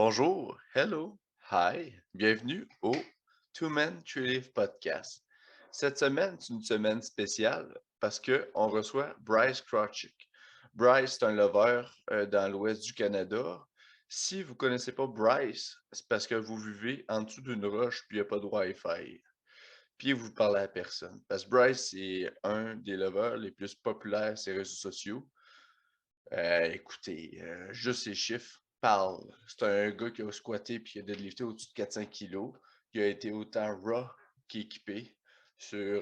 Bonjour, hello, hi, bienvenue au Two Men Three Leaf Podcast. Cette semaine, c'est une semaine spéciale parce qu'on reçoit Bryce Krawczyk. Bryce, c'est un leveur dans l'ouest du Canada. Si vous ne connaissez pas Bryce, c'est parce que vous vivez en dessous d'une roche puis il n'y a pas de Wi-Fi. Puis vous parlez à personne. Parce que Bryce, c'est un des leveurs les plus populaires sur les réseaux sociaux. Écoutez, juste ces chiffres parlent. C'est un gars qui a squatté puis qui a deadlifté au-dessus de 400 kilos. Il a été autant raw qu'équipé sur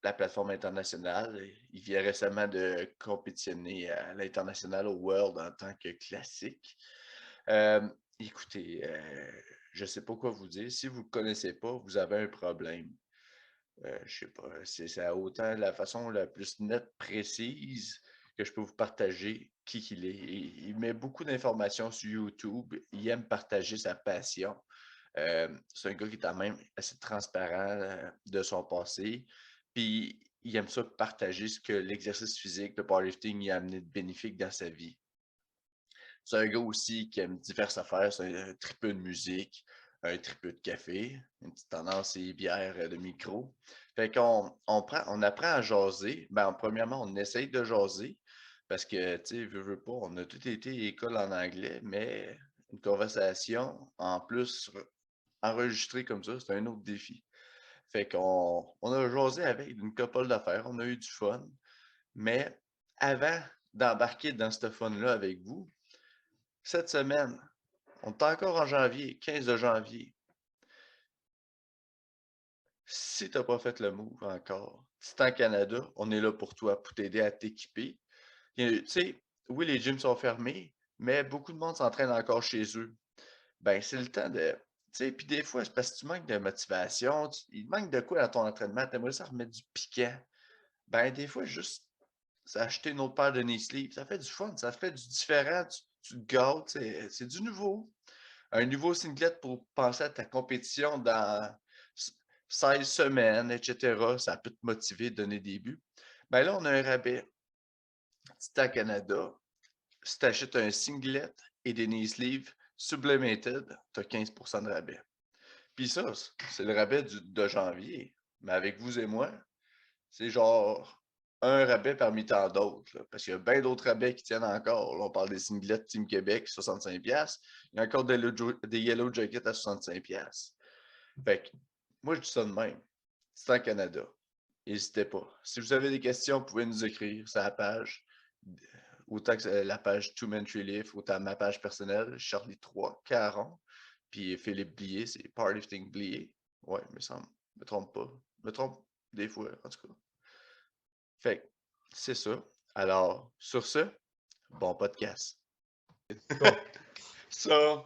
la plateforme internationale. Il vient récemment de compétitionner à l'international au World en tant que classique. Écoutez, je ne sais pas quoi vous dire. Si vous ne le connaissez pas, vous avez un problème. Je sais pas, c'est autant la façon la plus nette, précise que je peux vous partager qui il est. Il met beaucoup d'informations sur YouTube. Il aime partager sa passion. C'est un gars qui est quand même assez transparent de son passé. Puis il aime ça partager ce que l'exercice physique, le powerlifting, il a amené de bénéfique dans sa vie. C'est un gars aussi qui aime diverses affaires. C'est un tripeux de musique, un tripeux de café, une petite tendance et bière de micro. Fait qu'on apprend à jaser. Ben, premièrement, on essaye de jaser parce que, tu sais, veux pas, on a tout été école en anglais, mais une conversation, en plus, enregistrée comme ça, c'est un autre défi. Fait qu'on a jasé avec une couple d'affaires, on a eu du fun, mais avant d'embarquer dans ce fun-là avec vous, cette semaine, on est encore en janvier, 15 de janvier. Si tu n'as pas fait le move encore, Titan-Canada, on est là pour toi, pour t'aider à t'équiper. Tu sais, oui, les gyms sont fermés, mais beaucoup de monde s'entraîne encore chez eux. Ben, c'est le temps de. Tu sais, puis des fois, c'est parce que tu manques de motivation, il manque de quoi dans ton entraînement, tu aimerais ça remettre du piquant. Ben, des fois, juste acheter une autre paire de knee sleeves, ça fait du fun, ça fait du différent, tu te gâtes, c'est du nouveau. Un nouveau singlet pour penser à ta compétition dans 16 semaines, etc. Ça peut te motiver, donner des buts. Ben là, on a un rabais. Titan Canada, si tu achètes un singlet et des knee sleeves sublimated, tu as 15% de rabais. Puis ça, c'est le rabais de janvier. Mais avec vous et moi, c'est genre un rabais parmi tant d'autres. Parce qu'il y a bien d'autres rabais qui tiennent encore. Là, on parle des singlets Team Québec, 65$. Il y a encore des Yellow Jackets à 65$. Fait que, moi, je dis ça de même. C'est en Canada. N'hésitez pas. Si vous avez des questions, vous pouvez nous écrire sur la page. Autant que la page Two Men Three Leaf, autant ma page personnelle, Charlie3, Caron. Puis Philippe Blier, c'est Powerlifting Blier. Ouais, me semble. Je me trompe pas. Je me trompe des fois, en tout cas. Fait que, c'est ça. Alors, sur ce, bon podcast. Cool. So,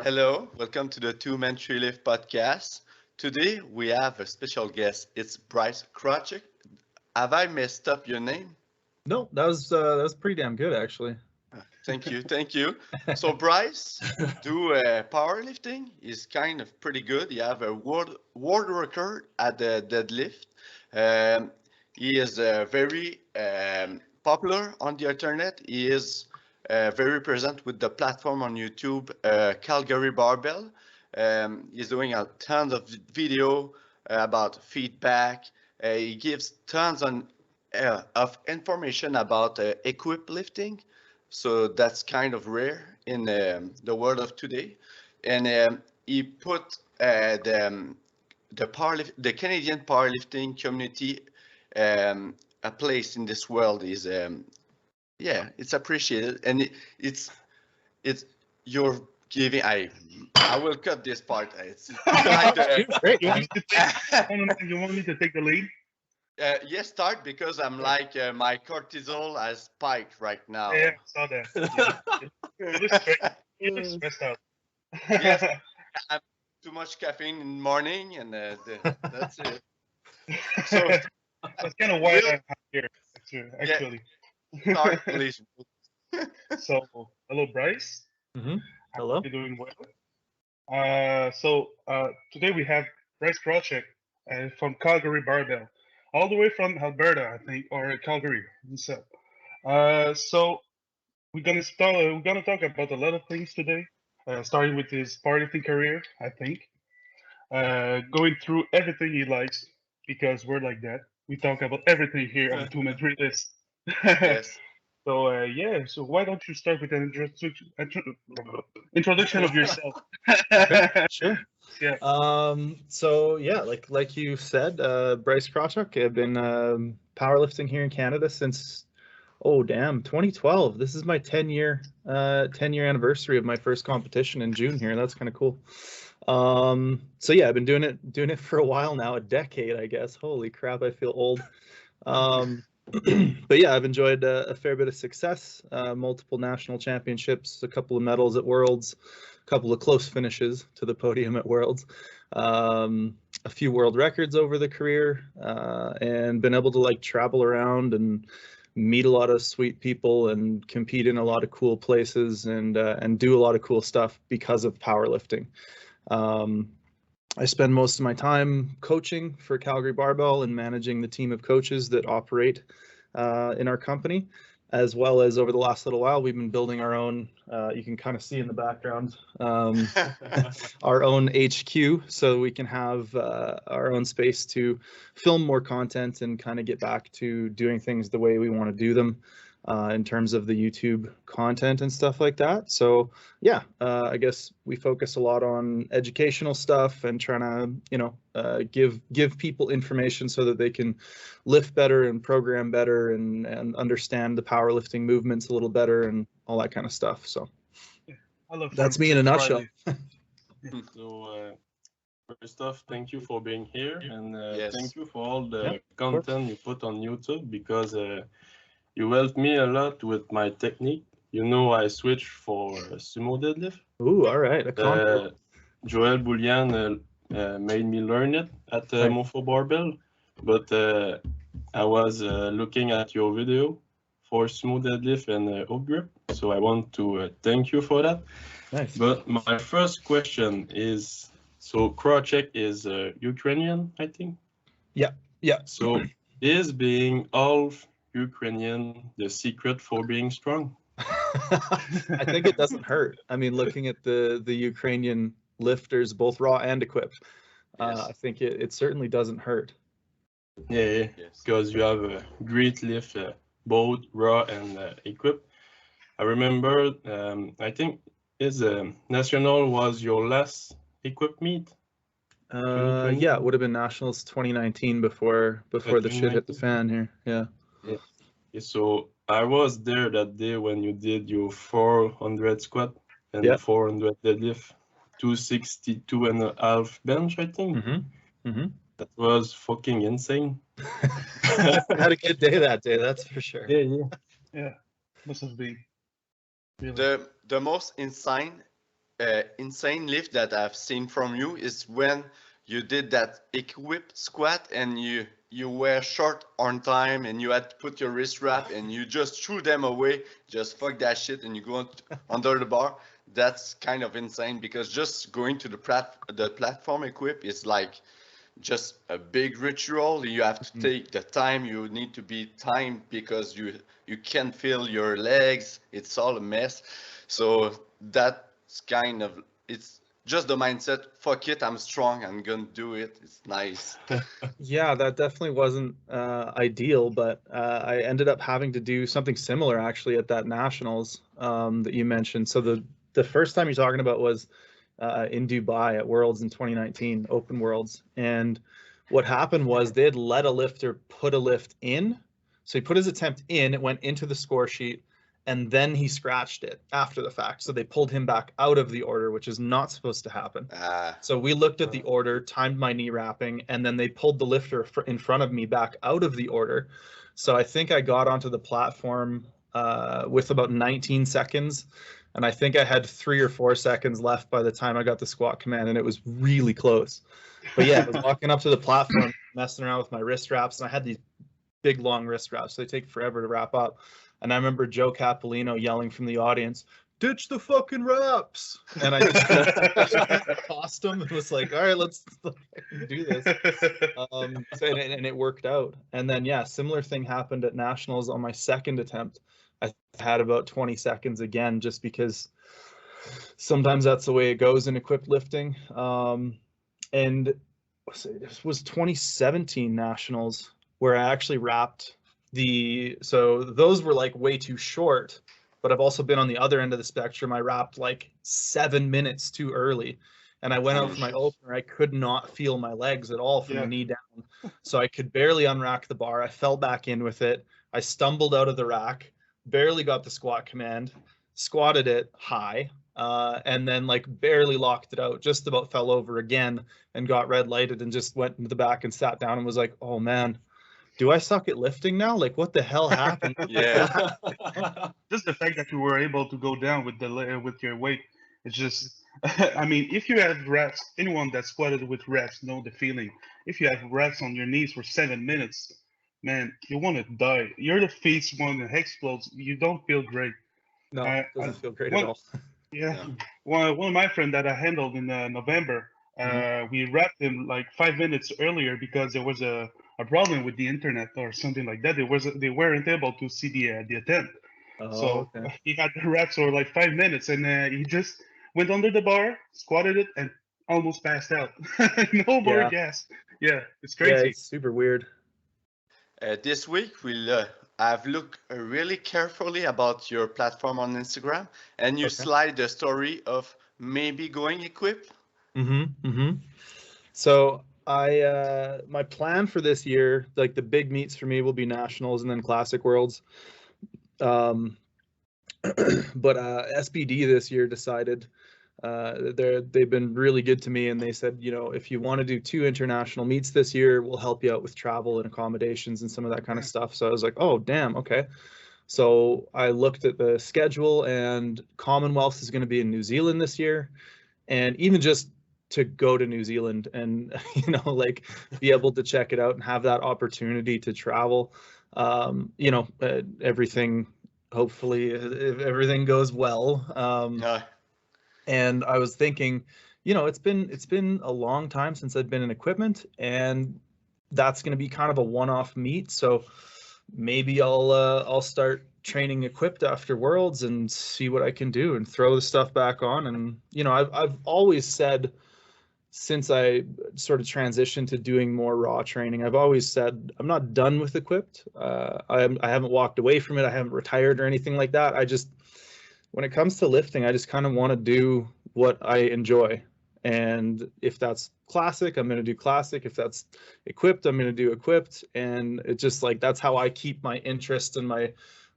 hello, welcome to the Two Men Three Leaf podcast. Today we have a special guest. It's Bryce Krawczyk. Have I messed up your name? No, that was pretty damn good actually. Thank you, thank you. So Bryce, do powerlifting is kind of pretty good. You have a world record at the deadlift. He is very popular on the internet. He is very present with the platform on YouTube, Calgary Barbell. He's doing a tons of video about feedback. He gives tons of information about equip lifting. So that's kind of rare in the world of today. And he put the Canadian powerlifting community a place in this world is yeah, it's appreciated, and it's you're giving. I will cut this part. It's like Great. You want me to take the lead? yes, start because I'm like my cortisol has spiked right now. Yeah, I saw that. You look stressed out. Yes, I'm too much caffeine in the morning, and that's it. So It's kind of wild out here, actually. start, please. So, hello, Bryce. Mm-hmm. Hello. You're doing well. Today we have Bryce Krawczyk from Calgary Barbell, all the way from Alberta, I think, or Calgary himself. So we're gonna talk about a lot of things today. starting with his powerlifting career, I think. Going through everything he likes, because we're like that. We talk about everything here on 2 Minute List. Yes. So yeah, so why don't you start with an introduction of yourself? Sure. Yeah. So yeah, like you said, Bryce Krawczyk. I've been powerlifting here in Canada since 2012. This is my 10-year anniversary of my first competition in June here. That's kind of cool. So yeah, I've been doing it for a while now, a decade, I guess. Holy crap, I feel old. But yeah, I've enjoyed a fair bit of success, multiple national championships, a couple of medals at Worlds, a couple of close finishes to the podium at Worlds, a few world records over the career, and been able to like travel around and meet a lot of sweet people and compete in a lot of cool places and do a lot of cool stuff because of powerlifting. I spend most of my time coaching for Calgary Barbell and managing the team of coaches that operate in our company, as well as over the last little while, we've been building our own, you can kind of see in the background, our own HQ, so we can have our own space to film more content and kind of get back to doing things the way we want to do them. In terms of the YouTube content and stuff like that. So yeah, I guess we focus a lot on educational stuff and trying to, give people information so that they can lift better and program better and understand the powerlifting movements a little better and all that kind of stuff. So I love that's me in a nutshell. So first off, thank you for being here, and Yes. thank you for all the Yeah, content you put on YouTube, because you helped me a lot with my technique. You know, I switched for sumo deadlift. Ooh, all right. A combo. Joel Boulian made me learn it at Right. Mofo Barbell, but I was looking at your video for sumo deadlift and hook grip, so I want to thank you for that. Nice. But my first question is, so Krawczyk is Ukrainian, I think? Yeah. So is being half Ukrainian the secret for being strong? I think it doesn't hurt. I mean, looking at the Ukrainian lifters, both raw and equipped, Yes. I think it certainly doesn't hurt. Yeah, Yes. because you have a great lift, both raw and equipped. I remember, I think his national was your last equipped meet. 2020? Yeah, it would have been Nationals 2019 before the shit hit the 2019. fan here. Yeah. Yeah, so I was there that day when you did your 400 squat and Yeah. 400 deadlift, 262.5 bench, I think. Mm-hmm. That was fucking insane. Had a good day that day, that's for sure. Yeah. Yeah, must have been. Really. The most insane lift that I've seen from you is when you did that equipped squat and you were short on time and you had to put your wrist wrap and you just threw them away, just fuck that shit, and you go under the bar. That's kind of insane, because just going to the platform equip is like just a big ritual. You have to take the time, you need to be timed because you can't feel your legs, it's all a mess. So that's kind of, it's just the mindset, fuck it, I'm strong, I'm gonna do it. It's nice. Yeah, that definitely wasn't ideal, but I ended up having to do something similar actually at that Nationals that you mentioned. So the first time you're talking about was in Dubai at Worlds in 2019, Open Worlds. And what happened was they had let a lifter put a lift in. So he put his attempt in, it went into the score sheet, and then he scratched it after the fact. So they pulled him back out of the order, which is not supposed to happen. So we looked at the order, timed my knee wrapping, and then they pulled the lifter in front of me back out of the order. So I think I got onto the platform with about 19 seconds. And I think I had 3 or 4 seconds left by the time I got the squat command, and it was really close. But yeah, I was walking up to the platform, messing around with my wrist wraps, and I had these big, long wrist wraps. So they take forever to wrap up. And I remember Joe Capolino yelling from the audience, "Ditch the fucking wraps!" And I just tossed him and was like, "All right, let's do this." And it worked out. And then, yeah, similar thing happened at Nationals on my second attempt. I had about 20 seconds again, just because sometimes that's the way it goes in equipped lifting. And this was 2017 nationals where I actually wrapped so those were like way too short, but I've also been on the other end of the spectrum. I wrapped like 7 minutes too early, and I went out for my opener. I could not feel my legs at all from the knee down. So I could barely unrack the bar. I fell back in with it. I stumbled out of the rack, barely got the squat command, squatted it high, and then like barely locked it out, just about fell over again and got red lighted and just went into the back and sat down and was like, oh man, do I suck at lifting now? Like, what the hell happened? Yeah. Just the fact that you were able to go down with your weight, it's just, I mean, if you have reps, anyone that squatted with reps know the feeling. If you have reps on your knees for 7 minutes, man, you want to die. Your face one that explodes. You don't feel great. No, it doesn't feel great at all. Yeah, one of my friends that I handled in November, we wrapped him like 5 minutes earlier because there was a problem with the internet or something like that. They weren't able to see the attempt. So he had the reps for like 5 minutes, and he just went under the bar, squatted it, and almost passed out. No more gas. Yeah, it's crazy. Yeah, it's super weird. This week we'll I've looked really carefully about your platform on Instagram, and you slide the story of maybe going equipped. So my plan for this year, like the big meets for me will be nationals and then classic worlds. But SBD this year decided they've been really good to me, and they said, you know, if you want to do 2 international meets this year, we'll help you out with travel and accommodations and some of that kind of stuff. So I was like, oh damn, okay. So I looked at the schedule, and Commonwealth is going to be in New Zealand this year, and even just to go to New Zealand and you know, like be able to check it out and have that opportunity to travel, you know, everything, hopefully if everything goes well. And I was thinking, you know, it's been a long time since I've been in equipment, and that's going to be kind of a one-off meet. So maybe I'll start training equipped after Worlds and see what I can do and throw the stuff back on. And you know, I've always said, since I sort of transitioned to doing more raw training, I've always said I'm not done with equipped. I haven't walked away from it. I haven't retired or anything like that. I just, when it comes to lifting, I just kind of want to do what I enjoy. And if that's classic, I'm going to do classic. If that's equipped, I'm going to do equipped. And it's just like, that's how I keep my interest and my,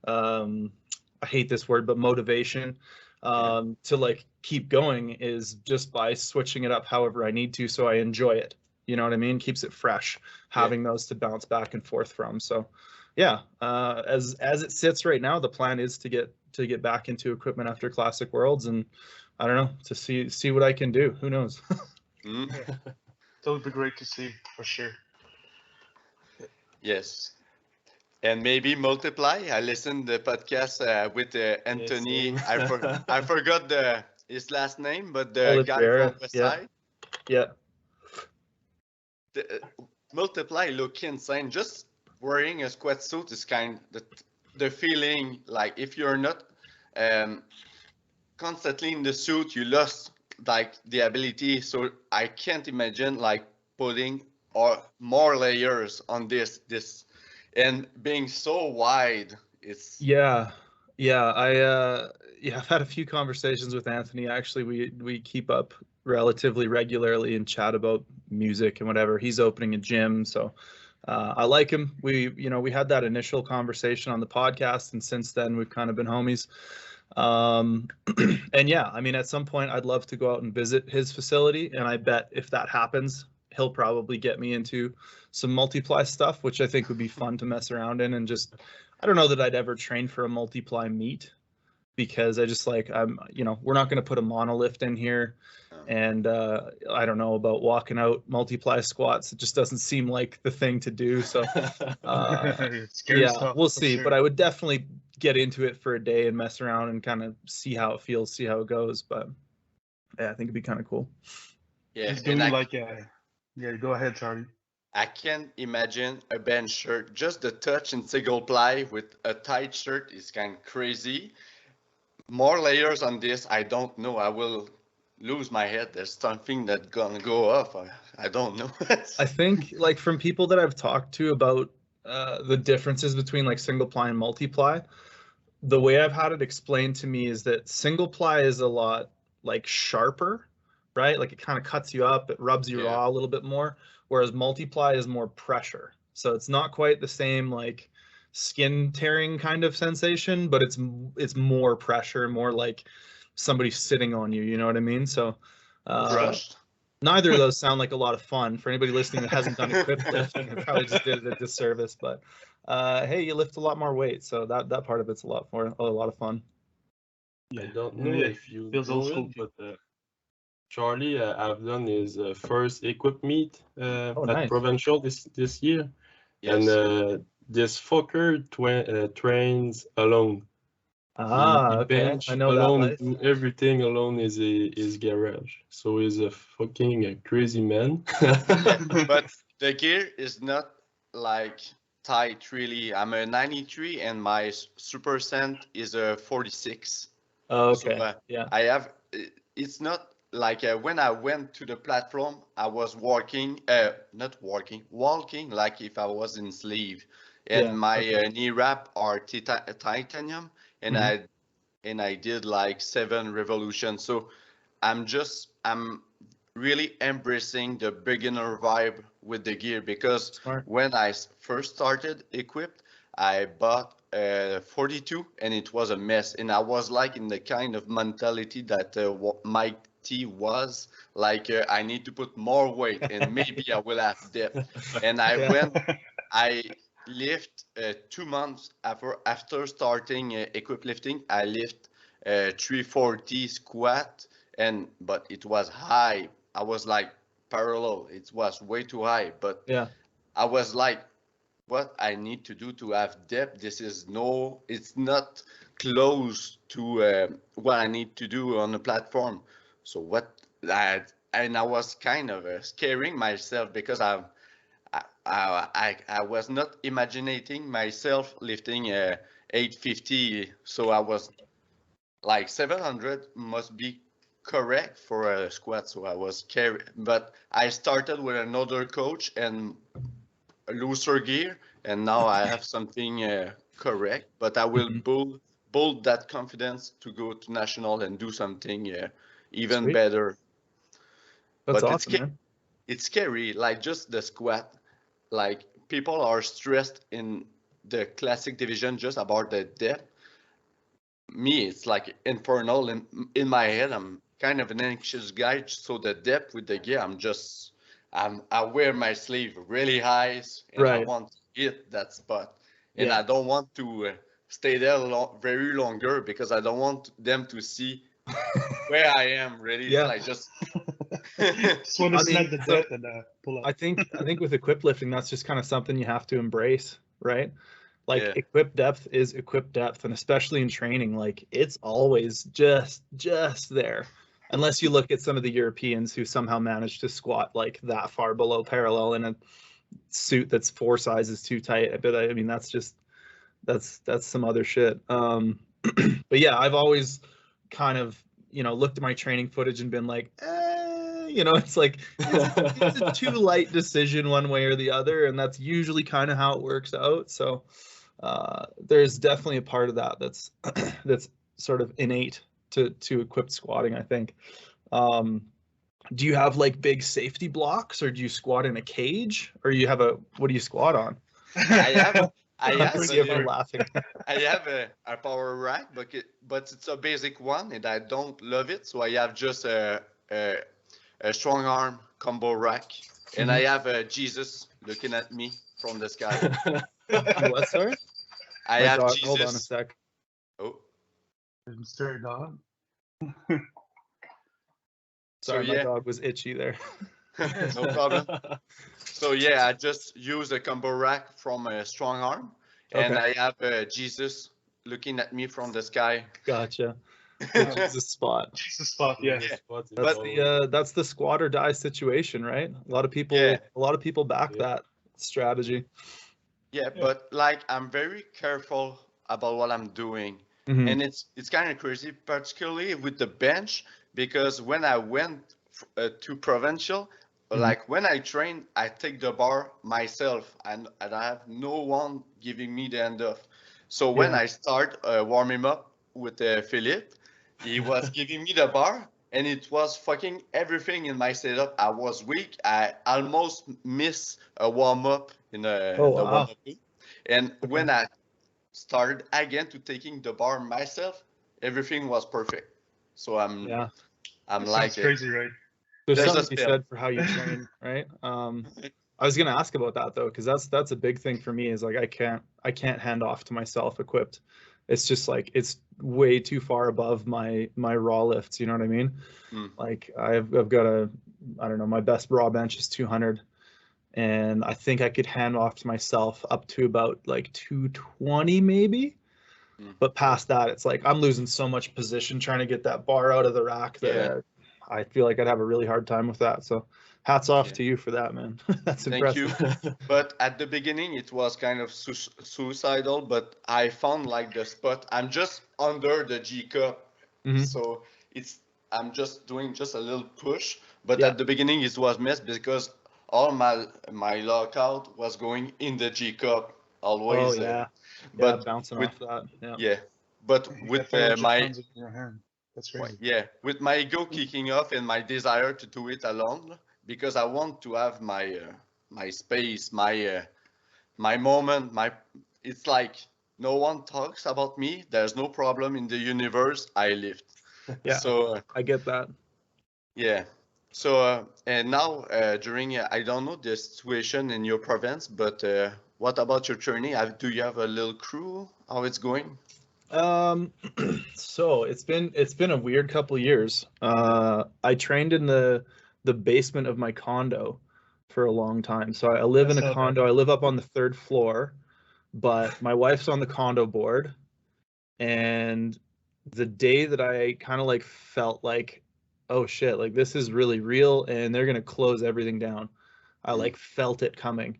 I hate this word, but motivation to like keep going, is just by switching it up however I need to, so I enjoy it. You know what I mean? Keeps it fresh, having those to bounce back and forth from. So yeah, as it sits right now, the plan is to get back into equipment after Classic Worlds, and I don't know, to see what I can do. Who knows? That would be great to see, for sure. Yes. And maybe multiply. I listened to the podcast with Anthony. Yes, I forgot his last name, but the guy from West Side. Yeah. Multiply look insane. Just wearing a squat suit is kind of the feeling, like if you're not constantly in the suit, you lost like the ability. So I can't imagine like putting more layers on this and being so wide. It's I've had a few conversations with Anthony. Actually, we keep up relatively regularly and chat about music and whatever. He's opening a gym, so I like him. We had that initial conversation on the podcast, and since then we've kind of been homies. And yeah, I mean, at some point I'd love to go out and visit his facility, and I bet if that happens, he'll probably get me into some multiply stuff, which I think would be fun to mess around in. And just, I don't know that I'd ever train for a multiply meet, because I just like, we're not going to put a monolift in here. And I don't know about walking out multiply squats. It just doesn't seem like the thing to do. So we'll see. Sure. But I would definitely get into it for a day and mess around and kind of see how it feels, see how it goes. But yeah, I think it'd be kind of cool. Yeah, go ahead, Charlie. I can't imagine a bench shirt. Just the touch in single ply with a tight shirt is kind of crazy. more layers on this, I don't know. I will lose my head. There's something that gonna go off. I don't know. I think like from people that I've talked to about the differences between like single ply and multiply, the way I've had it explained to me is that single ply is a lot like sharper, right? Like it kind of cuts you up, it rubs you raw a little bit more, whereas multiply is more pressure. So it's not quite the same like skin tearing kind of sensation, but it's more pressure, more like somebody sitting on you, you know what I mean? So Crushed. neither of those sound like a lot of fun for anybody listening that hasn't done equipped lifting. I probably just did it a disservice, but hey, you lift a lot more weight, so that part of it's a lot of fun. I don't know if you know it, but Charlie, I've done his first equip meet at Provincial this year, and this fucker trains alone. He okay. bench I know alone, that life. do everything alone is his garage. So he's a fucking crazy man. But the gear is not like tight really. I'm a 93 and my super cent is a 46. Oh, okay. So, yeah. I have. It's not like when I went to the platform, I was walking like if I was in sleeve, and my knee wrap are titanium, and I did like 7 revolutions. So I'm really embracing the beginner vibe with the gear, because when I first started equipped, I bought 42 and it was a mess, and I was like in the kind of mentality that Mike T was like, I need to put more weight and maybe I will have depth. And I lift 2 months after starting equip lifting. I lift 340 squat, but it was high. I was like parallel. It was way too high, but I was like, what I need to do to have depth, it's not close to what I need to do on the platform. So I was kind of scaring myself, because I was not imagining myself lifting 850. So I was like 700 must be correct for a squat. So I was scared, but I started with another coach and looser gear, and now I have something correct, but I will build that confidence to go to national and do something even better. That's awesome, man. It's scary, like just the squat. Like people are stressed in the classic division just about the depth. Me, it's like infernal. In my head, I'm kind of an anxious guy, so the depth with the gear, I wear my sleeve really high, and I want to hit that spot, and I don't want to stay there very longer, because I don't want them to see where I am. Really, it's like just want to snap the depth and pull up. I think with equip lifting, that's just kind of something you have to embrace, right? Like equip depth is equip depth, and especially in training, like it's always just there. Unless you look at some of the Europeans who somehow managed to squat like that far below parallel in a suit that's 4 sizes too tight. But I mean, that's some other shit. But yeah, I've always kind of, looked at my training footage and been like, it's like, it's a too light decision one way or the other. And that's usually kind of how it works out. So there's definitely a part of that that's sort of innate to equipped squatting, I think. Do you have like big safety blocks, or do you squat in a cage, or what do you squat on? I have laughing. I have a power rack, but it's a basic one, and I don't love it. So I have just a strong arm combo rack, and I have Jesus looking at me from the sky. What, sorry? I have Jesus. Hold on a sec. Oh. Mr. Dog. Sorry, my dog was itchy there. No problem. So yeah, I just use a combo rack from a strong arm, and I have Jesus looking at me from the sky. Gotcha. Jesus spot. Jesus spot, yeah. That's the squat or die situation, right? A lot of people back that strategy. Yeah, but like I'm very careful about what I'm doing. And it's kind of crazy, particularly with the bench, because when I went to provincial, like when I train, I take the bar myself, and I have no one giving me the end off. So when I start warming up with Philippe, he was giving me the bar, and it was fucking everything in my setup. I was weak. I almost missed a warm up in the warm up. And when I started again to taking the bar myself, everything was perfect. So I'm like, it's crazy, right? There's something to be said for how you train, right? I was gonna ask about that though, because that's a big thing for me. Is like I can't hand off to myself equipped. It's just like it's way too far above my raw lifts. You know what I mean? Like I've got I don't know, my best raw bench is 200, and I think I could hand off to myself up to about like 220 maybe. But past that, it's like I'm losing so much position trying to get that bar out of the rack that I feel like I'd have a really hard time with that. So hats off to you for that, man. That's impressive. Thank you. But at the beginning, it was kind of suicidal, but I found like the spot. I'm just under the G cup. So I'm just doing just a little push. But at the beginning, it was mess because all my lockout was going in the G cup always. But bouncing off that. But with my that's crazy. With my ego kicking off and my desire to do it alone, because I want to have my my space, my moment. It's like no one talks about me. There's no problem in the universe. I lift. So I get that. Yeah. So and now during I don't know the situation in your province, but what about your journey? Do you have a little crew? How it's going? So it's been a weird couple years. I trained in the basement of my condo for a long time. So I live in a condo. I live up on the 3rd floor, but my wife's on the condo board. And the day that I kind of like felt like, oh shit, like this is really real and they're gonna close everything down, I like felt it coming.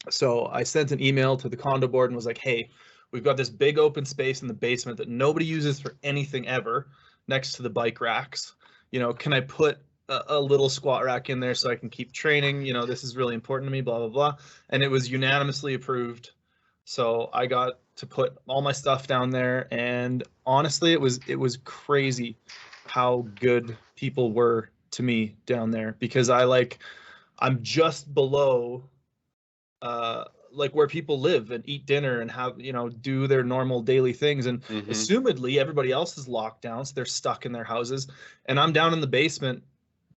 So I sent an email to the condo board and was like, hey, we've got this big open space in the basement that nobody uses for anything ever next to the bike racks. You know, can I put a little squat rack in there so I can keep training? You know, this is really important to me, blah, blah, blah. And it was unanimously approved. So I got to put all my stuff down there. And honestly, it was crazy how good people were to me down there, because I'm just below like where people live and eat dinner and have, you know, do their normal daily things. And assumedly everybody else is locked down, so they're stuck in their houses. And I'm down in the basement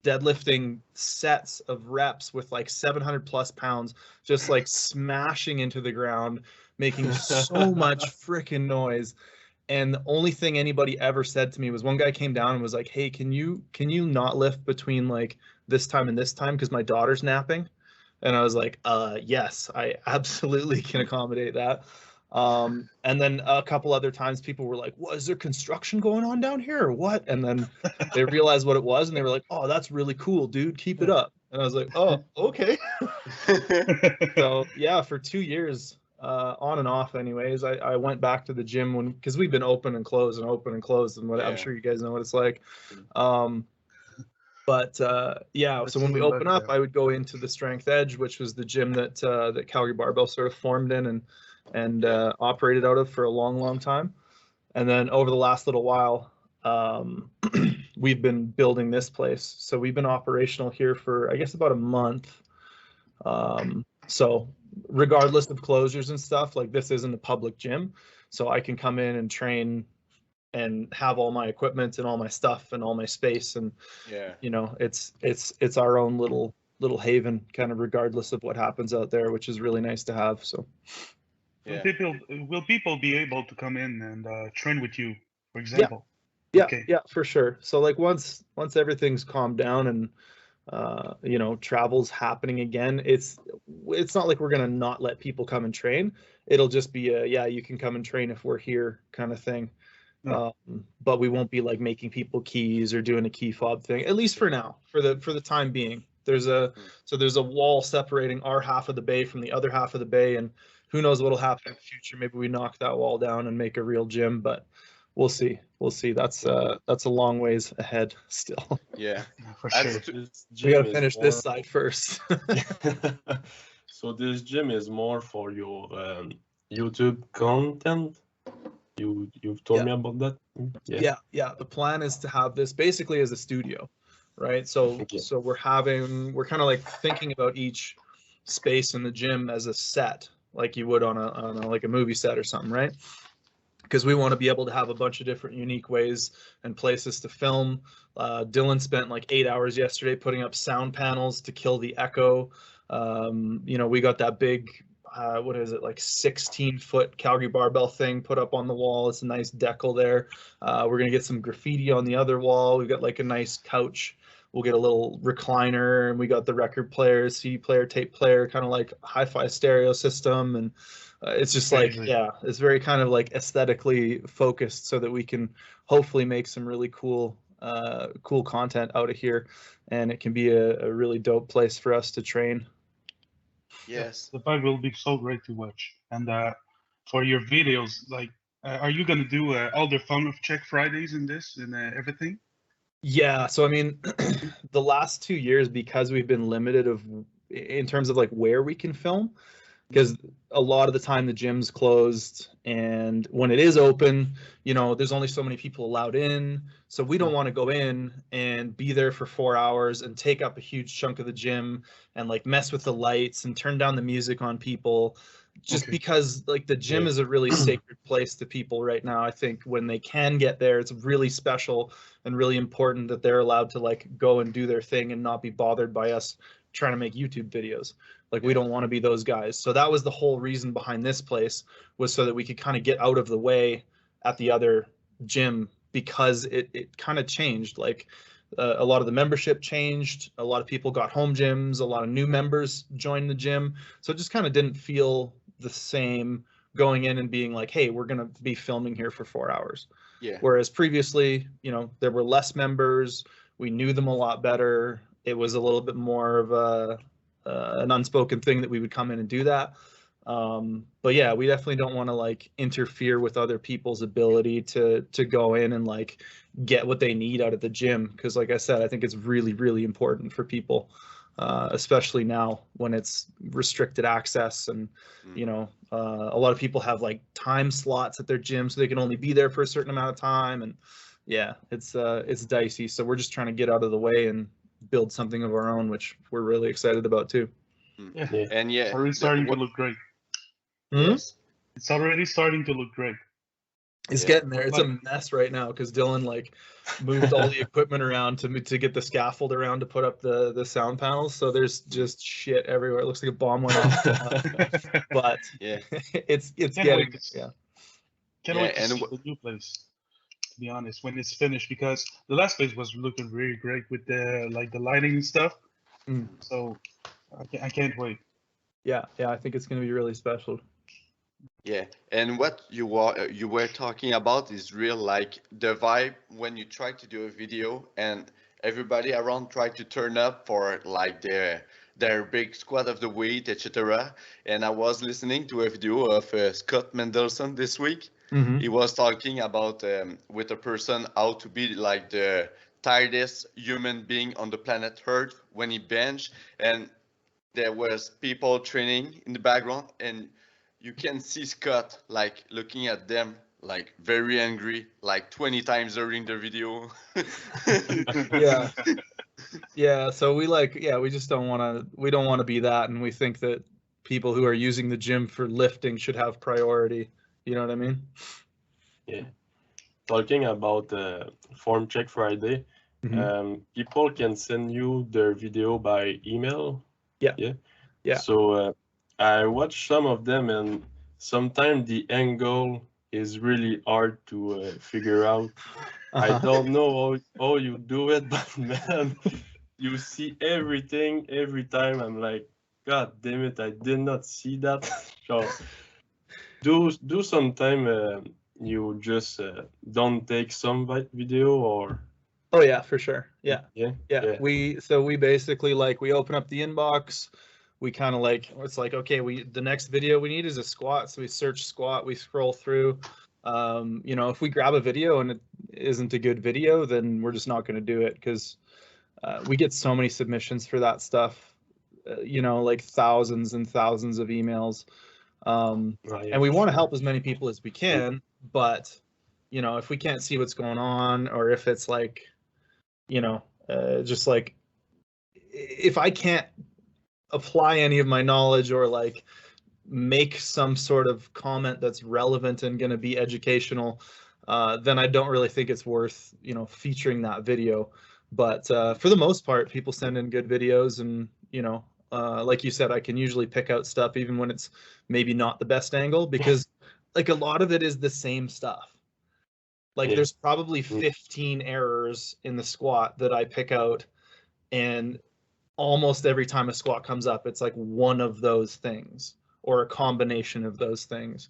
deadlifting sets of reps with like 700 plus pounds, just like smashing into the ground, making so much freaking noise. And the only thing anybody ever said to me was, one guy came down and was like, hey, can you not lift between like this time and this time because my daughter's napping? And I was like, yes, I absolutely can accommodate that. And then a couple other times people were like, what, is there construction going on down here or what? And then they realized what it was and they were like, oh, that's really cool, dude, keep it up. And I was like, oh, okay. So yeah, for 2 years, on and off anyways, I went back to the gym because we've been open and closed and open and closed, and I'm sure you guys know what it's like. But yeah, so when we open up, I would go into the Strength Edge, which was the gym that Calgary Barbell sort of formed in and operated out of for a long time. And then over the last little while, we've been building this place. So we've been operational here for, I guess, about a month. So regardless of closures and stuff, like this isn't a public gym, so I can come in and train and have all my equipment and all my stuff and all my space, and you know, it's our own little haven, kind of regardless of what happens out there, which is really nice to have. So will people be able to come in and train with you, for example? Yeah, for sure. So like once everything's calmed down and you know, travel's happening again, it's not like we're gonna not let people come and train. It'll just be you can come and train if we're here kind of thing. But we won't be like making people keys or doing a key fob thing, at least for now, for the time being. There's a wall separating our half of the bay from the other half of the bay, and who knows what'll happen in the future. Maybe we knock that wall down and make a real gym, but we'll see. We'll see. That's a long ways ahead still. Yeah, For That's sure. We gotta finish this side first. So this gym is more for your YouTube content. You've told me about that. Yeah. The plan is to have this basically as a studio, right? So so we're kind of like thinking about each space in the gym as a set, like you would on a like a movie set or something, right? Because we want to be able to have a bunch of different unique ways and places to film. Dylan spent like 8 hours yesterday putting up sound panels to kill the echo. You know, we got that big, what is it, like 16-foot Calgary Barbell thing put up on the wall. It's a nice decal there. We're going to get some graffiti on the other wall. We've got like a nice couch. We'll get a little recliner, and we got the record player, CD player, tape player, kind of like hi-fi stereo system. And it's just like, yeah, it's very kind of like aesthetically focused so that we can hopefully make some really cool content out of here, and it can be a really dope place for us to train. yes. The vibe will be so great to watch. And for your videos, like, are you gonna do all the fun of Check Fridays in this and everything? Yeah, so I mean, the last 2 years, because we've been limited in terms of like where we can film, because a lot of the time the gym's closed, and when it is open, you know, there's only so many people allowed in. So we don't want to go in and be there for 4 hours and take up a huge chunk of the gym and like mess with the lights and turn down the music on people, just because like the gym is a really sacred place to people right now. I think when they can get there, it's really special and really important that they're allowed to like go and do their thing and not be bothered by us trying to make YouTube videos. Like, we don't want to be those guys. So that was the whole reason behind this place, was so that we could kind of get out of the way at the other gym, because it kind of changed. Like, a lot of the membership changed. A lot of people got home gyms. A lot of new members joined the gym. So it just kind of didn't feel the same going in and being like, hey, we're going to be filming here for 4 hours. Yeah. Whereas previously, you know, there were less members. We knew them a lot better. It was a little bit more of an unspoken thing that we would come in and do that. But yeah, we definitely don't want to like interfere with other people's ability to go in and like get what they need out of the gym. Because like I said, I think it's really, really important for people, especially now when it's restricted access. And, you know, a lot of people have like time slots at their gym, so they can only be there for a certain amount of time. And yeah, it's dicey. So we're just trying to get out of the way and build something of our own, which we're really excited about too. Yeah. And yeah, Already starting to look great. yes. It's already starting to look great. It's getting there. It's a mess right now because Dylan like moved all the equipment around to get the scaffold around to put up the sound panels. So there's just shit everywhere. It looks like a bomb went off. But Yeah. it's getting Can't wait to see the new place, to be honest, when it's finished, because the last place was looking really great with the like the lighting and stuff. So I can't wait. Yeah, I think it's going to be really special. Yeah, and what you were talking about is real, like the vibe when you try to do a video and everybody around try to turn up for like their big squat of the weight, etc. And I was listening to a video of Scott Mendelson this week. He was talking about with a person how to be like the tiredest human being on the planet Earth when he bench, and there was people training in the background, and you can see Scott like looking at them like very angry, like 20 times during the video. Yeah. So we just don't want to be that, and we think that people who are using the gym for lifting should have priority. You know what I mean? Yeah. Talking about Form Check Friday, people can send you their video by email. Yeah. So I watched some of them, and sometimes the angle is really hard to figure out. I don't know how you do it, but man, you see everything every time. I'm like, God damn it, I did not see that. So do sometime you just don't take some video, or? Oh yeah, for sure. Yeah. Yeah. We basically like we open up the inbox. we kind of like, it's like, okay, the next video we need is a squat. So we search squat, we scroll through. You know, if we grab a video and it isn't a good video, then we're just not going to do it, because we get so many submissions for that stuff, you know, like thousands and thousands of emails. And we want to help as many people as we can, but, you know, if we can't see what's going on, or if it's like, you know, just like, if I can't apply any of my knowledge or like make some sort of comment that's relevant and going to be educational, then I don't really think it's worth, you know, featuring that video. But for the most part, people send in good videos, and, you know, like you said, I can usually pick out stuff even when it's maybe not the best angle, because like a lot of it is the same stuff. Like there's probably 15 errors in the squat that I pick out, and almost every time a squat comes up, it's like one of those things or a combination of those things.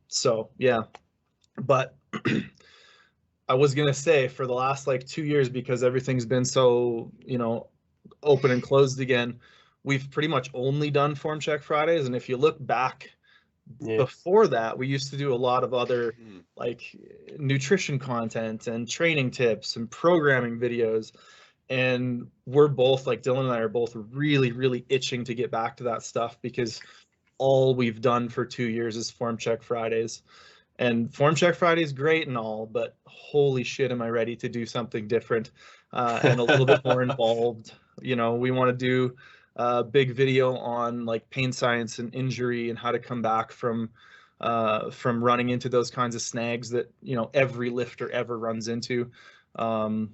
So yeah, but I was gonna say, for the last like 2 years, because everything's been so, you know, open and closed again, we've pretty much only done Form Check Fridays. And if you look back before that, we used to do a lot of other like nutrition content and training tips and programming videos. And we're both, like Dylan and I are both really, really itching to get back to that stuff, because all we've done for 2 years is Form Check Fridays. And Form Check Friday is great and all, but holy shit, am I ready to do something different and a little bit more involved. You know, we want to do a big video on like pain science and injury and how to come back from running into those kinds of snags that, you know, every lifter ever runs into.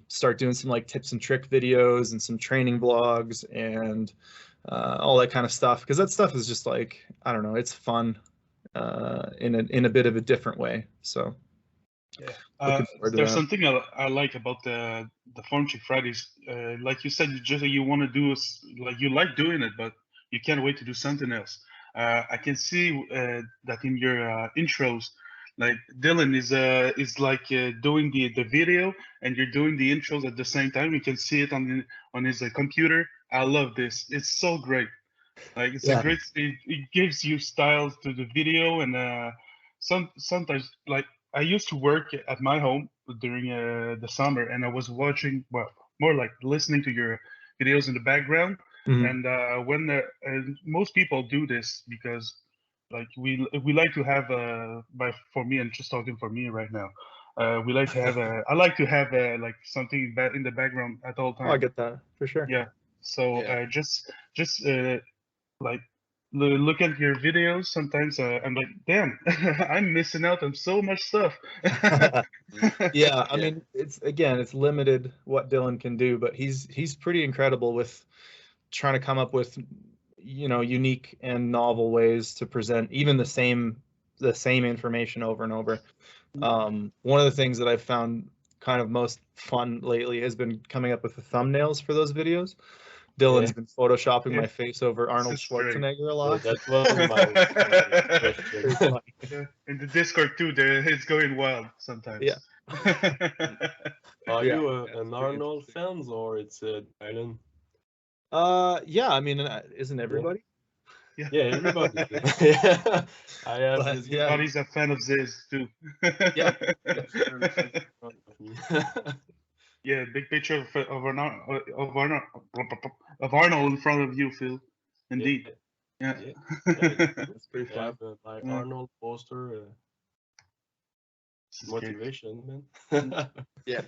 Start doing some like tips and trick videos and some training vlogs and all that kind of stuff, because that stuff is just like, I don't know, it's fun in a bit of a different way. So there's something I like about the Form Check Fridays. Like you said, you want to do, like, you like doing it, but you can't wait to do something else. I can see that in your intros, like Dylan is like doing the video, and you're doing the intros at the same time. You can see it on his computer. I love this. It's so great. Like, it's a great. It gives you styles to the video, and sometimes, like, I used to work at my home during the summer, and I was watching, well, more like listening to your videos in the background. And when most people do this, because like we like to have for me, and just talking for me right now, we like to have I like to have like something in the background at all times. Oh, I get that for sure. Yeah. So just like look at your videos. Sometimes I'm like, damn, I'm missing out on so much stuff. Yeah, I mean, it's limited what Dylan can do, but he's pretty incredible with trying to come up with, you know, unique and novel ways to present even the same information over and over. One of the things that I've found kind of most fun lately has been coming up with the thumbnails for those videos. Dylan's been photoshopping my face over Arnold Schwarzenegger a lot. That was my question. In the Discord too, it's going wild sometimes. Yeah. Are you an Arnold fan, or it's Dylan? Yeah, I mean, isn't everybody? Yeah, everybody. Yeah, I have. But, he's a fan of Ziz too. Yeah. Yeah, big picture of Arnold in front of you, Phil. Indeed. Yeah. That's pretty fun. My Arnold poster. Motivation, man. Yeah.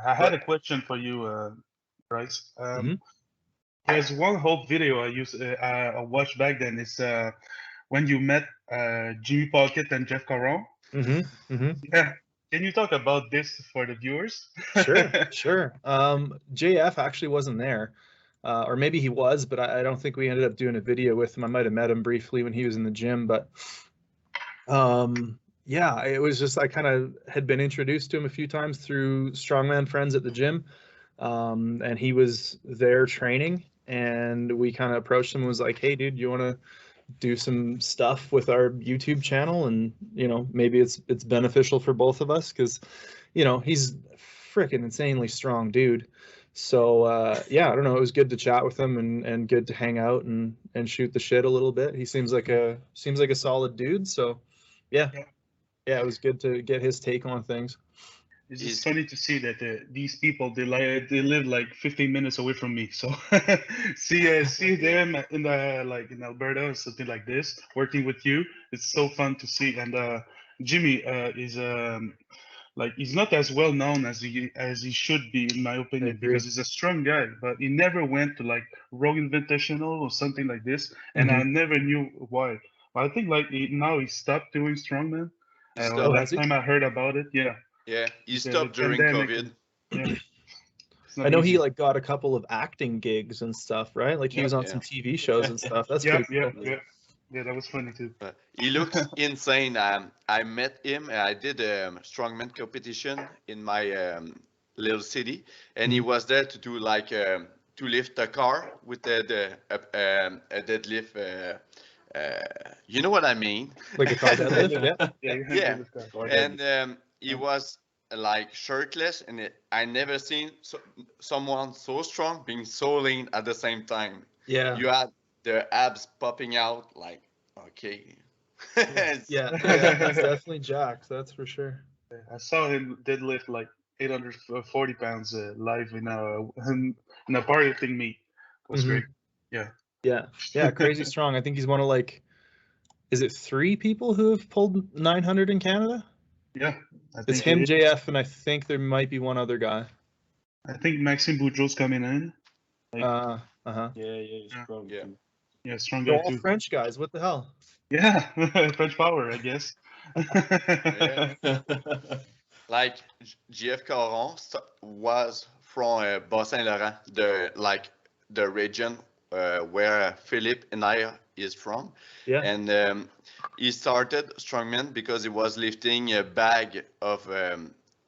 I had a question for you, Bryce. There's one whole video I watched back then. It's when you met Jimmy Pocket and Jeff Caron. Yeah. Can you talk about this for the viewers? Sure. JF actually wasn't there, or maybe he was, but I don't think we ended up doing a video with him. I might have met him briefly when he was in the gym, but yeah, it was just, I kind of had been introduced to him a few times through strongman friends at the gym, and he was there training, and we kind of approached him and was like, hey, dude, you want to do some stuff with our YouTube channel? And, you know, maybe it's beneficial for both of us, because, you know, he's freaking insanely strong dude, So yeah, I don't know. It was good to chat with him and good to hang out and shoot the shit a little bit. He seems like a solid dude. So yeah, it was good to get his take on things. It's just funny to see that these people they live like 15 minutes away from me. So see them in in Alberta or something like this, working with you. It's so fun to see. And Jimmy is like he's not as well known as he should be, in my opinion, because he's a strong guy, but he never went to like Rogue Invitational or something like this, and I never knew why. But I think like now he stopped doing strongman. Last time I heard about it, yeah, he stopped during COVID. I know he like got a couple of acting gigs and stuff, right? Like he was on some TV shows and stuff. That's pretty cool. Yeah, that was funny too. He looks insane. I met him. I did a strongman competition in my little city, and he was there to do like to lift a car with a deadlift. You know what I mean? Like a car deadlift, yeah. And he was like shirtless, and I never seen someone so strong being so lean at the same time. Yeah. You had the abs popping out, like, okay. yeah, it's definitely jacked, that's for sure. I saw him deadlift like 840 pounds live in a powerlifting meet. It was great. Yeah, crazy strong. I think he's one of like, is it 3 people who have pulled 900 in Canada? Yeah, it's him, JF, and I think there might be one other guy. I think Maxime Boudreau's coming in. Yeah, he's strong. Yeah, strong They're guy all too. French guys. What the hell? Yeah, French power, I guess. Like JF Caron was from Bas-Saint-Laurent, the region where Philippe and I is from. Yeah. And he started strongman because he was lifting a bag of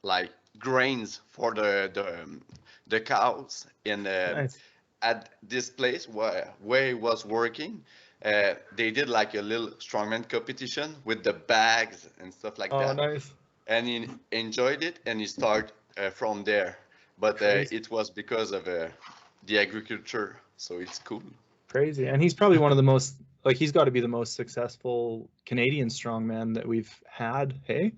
like grains for the cows in Nice. At this place where he was working. They did like a little strongman competition with the bags and stuff like that. Oh, nice. And he enjoyed it, and he started from there. But it was because of the agriculture, so it's cool. Crazy. And he's probably one of the most, like, he's got to be the most successful Canadian strongman that we've had, hey?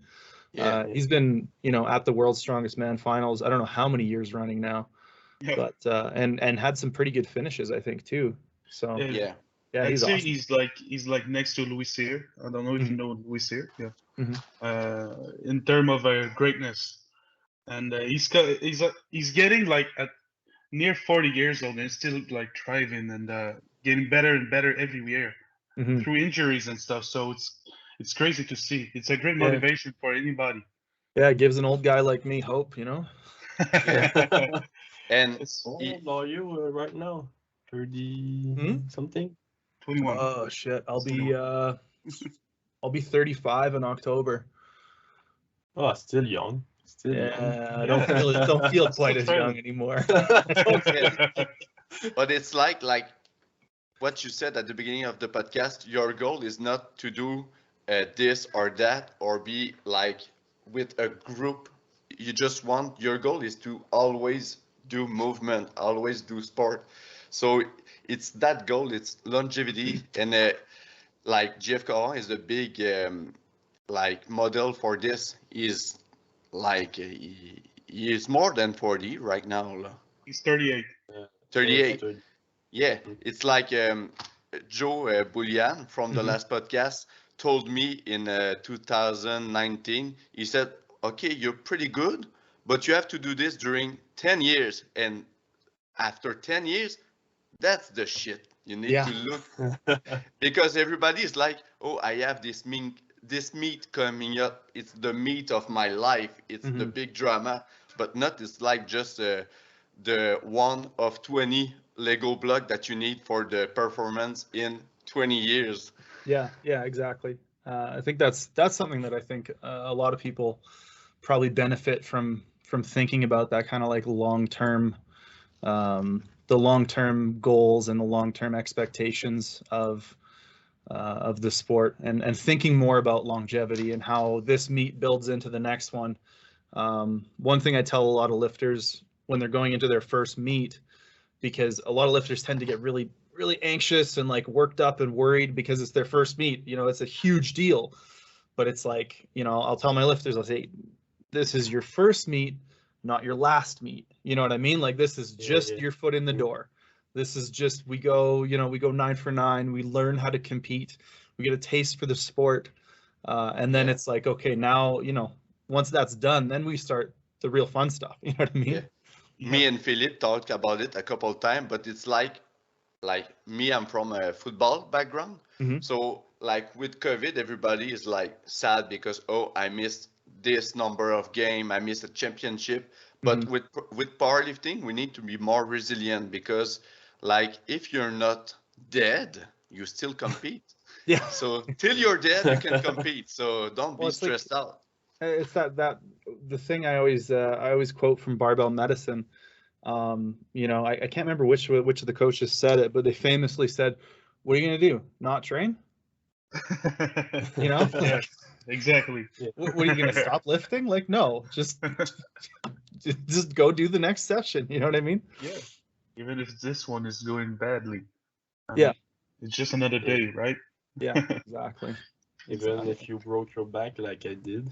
Yeah. He's been, at the World's Strongest Man finals, I don't know how many years running now. Yeah. But and had some pretty good finishes, I think, too. So Yeah. I'd say awesome. he's like next to Louis Cyr. I don't know if you know Louis Cyr. Yeah. Mm-hmm. In terms of greatness, and he's getting like at near 40 years old and still like thriving and getting better and better every year through injuries and stuff. So it's crazy to see. It's a great motivation for anybody. Yeah, it gives an old guy like me hope, And how old are you right now? 30 something? 21. Oh shit! I'll be 35 in October. Oh, still young. I don't feel quite as young anymore. But it's like what you said at the beginning of the podcast. Your goal is not to do this or that or be like with a group. Your goal is to always do movement, always do sport. So it's that goal, it's longevity, and like JF Caron is a big like model for this. He's like he is more than 40 right now. He's 38. 38. Yeah, it's like Joe Bullian from the last podcast told me in 2019. He said, "Okay, you're pretty good, but you have to do this during 10 years, and after 10 years." That's the shit. You need to look because everybody is like, "Oh, I have this meet coming up. It's the meet of my life. It's the big drama." But not. It's like just the one of 20 Lego block that you need for the performance in 20 years. Yeah, exactly. I think that's something that I think a lot of people probably benefit from thinking about, that kind of like long-term. The long-term goals and the long-term expectations of the sport, and thinking more about longevity and how this meet builds into the next one. One thing I tell a lot of lifters when they're going into their first meet, because a lot of lifters tend to get really, really anxious and like worked up and worried because it's their first meet. You know, it's a huge deal. But it's like, you know, I'll tell my lifters, I'll say, this is your first meet, not your last meet. You know what I mean? Like, this is just your foot in the door. This is just, we go 9 for 9. We learn how to compete. We get a taste for the sport. And then it's like, okay, now, you know, once that's done, then we start the real fun stuff. You know what I mean? Yeah. Me and Philippe talked about it a couple of times, but it's like me, I'm from a football background. So like with COVID, everybody is like sad because, oh, I missed this number of game, I missed a championship. But with powerlifting, we need to be more resilient, because like if you're not dead, you still compete. Yeah. So till you're dead, you can compete. So don't be stressed out. It's that the thing I always quote from barbell medicine. You know, I can't remember which of the coaches said it, but they famously said, "What are you gonna do? Not train?" You know? Yeah, exactly. What are you gonna stop lifting? Like, no, just go do the next session. You know what I mean? Yeah. Even if this one is going badly. I Yeah. mean, it's just another day, right? Yeah, exactly. Even if you broke your back like I did.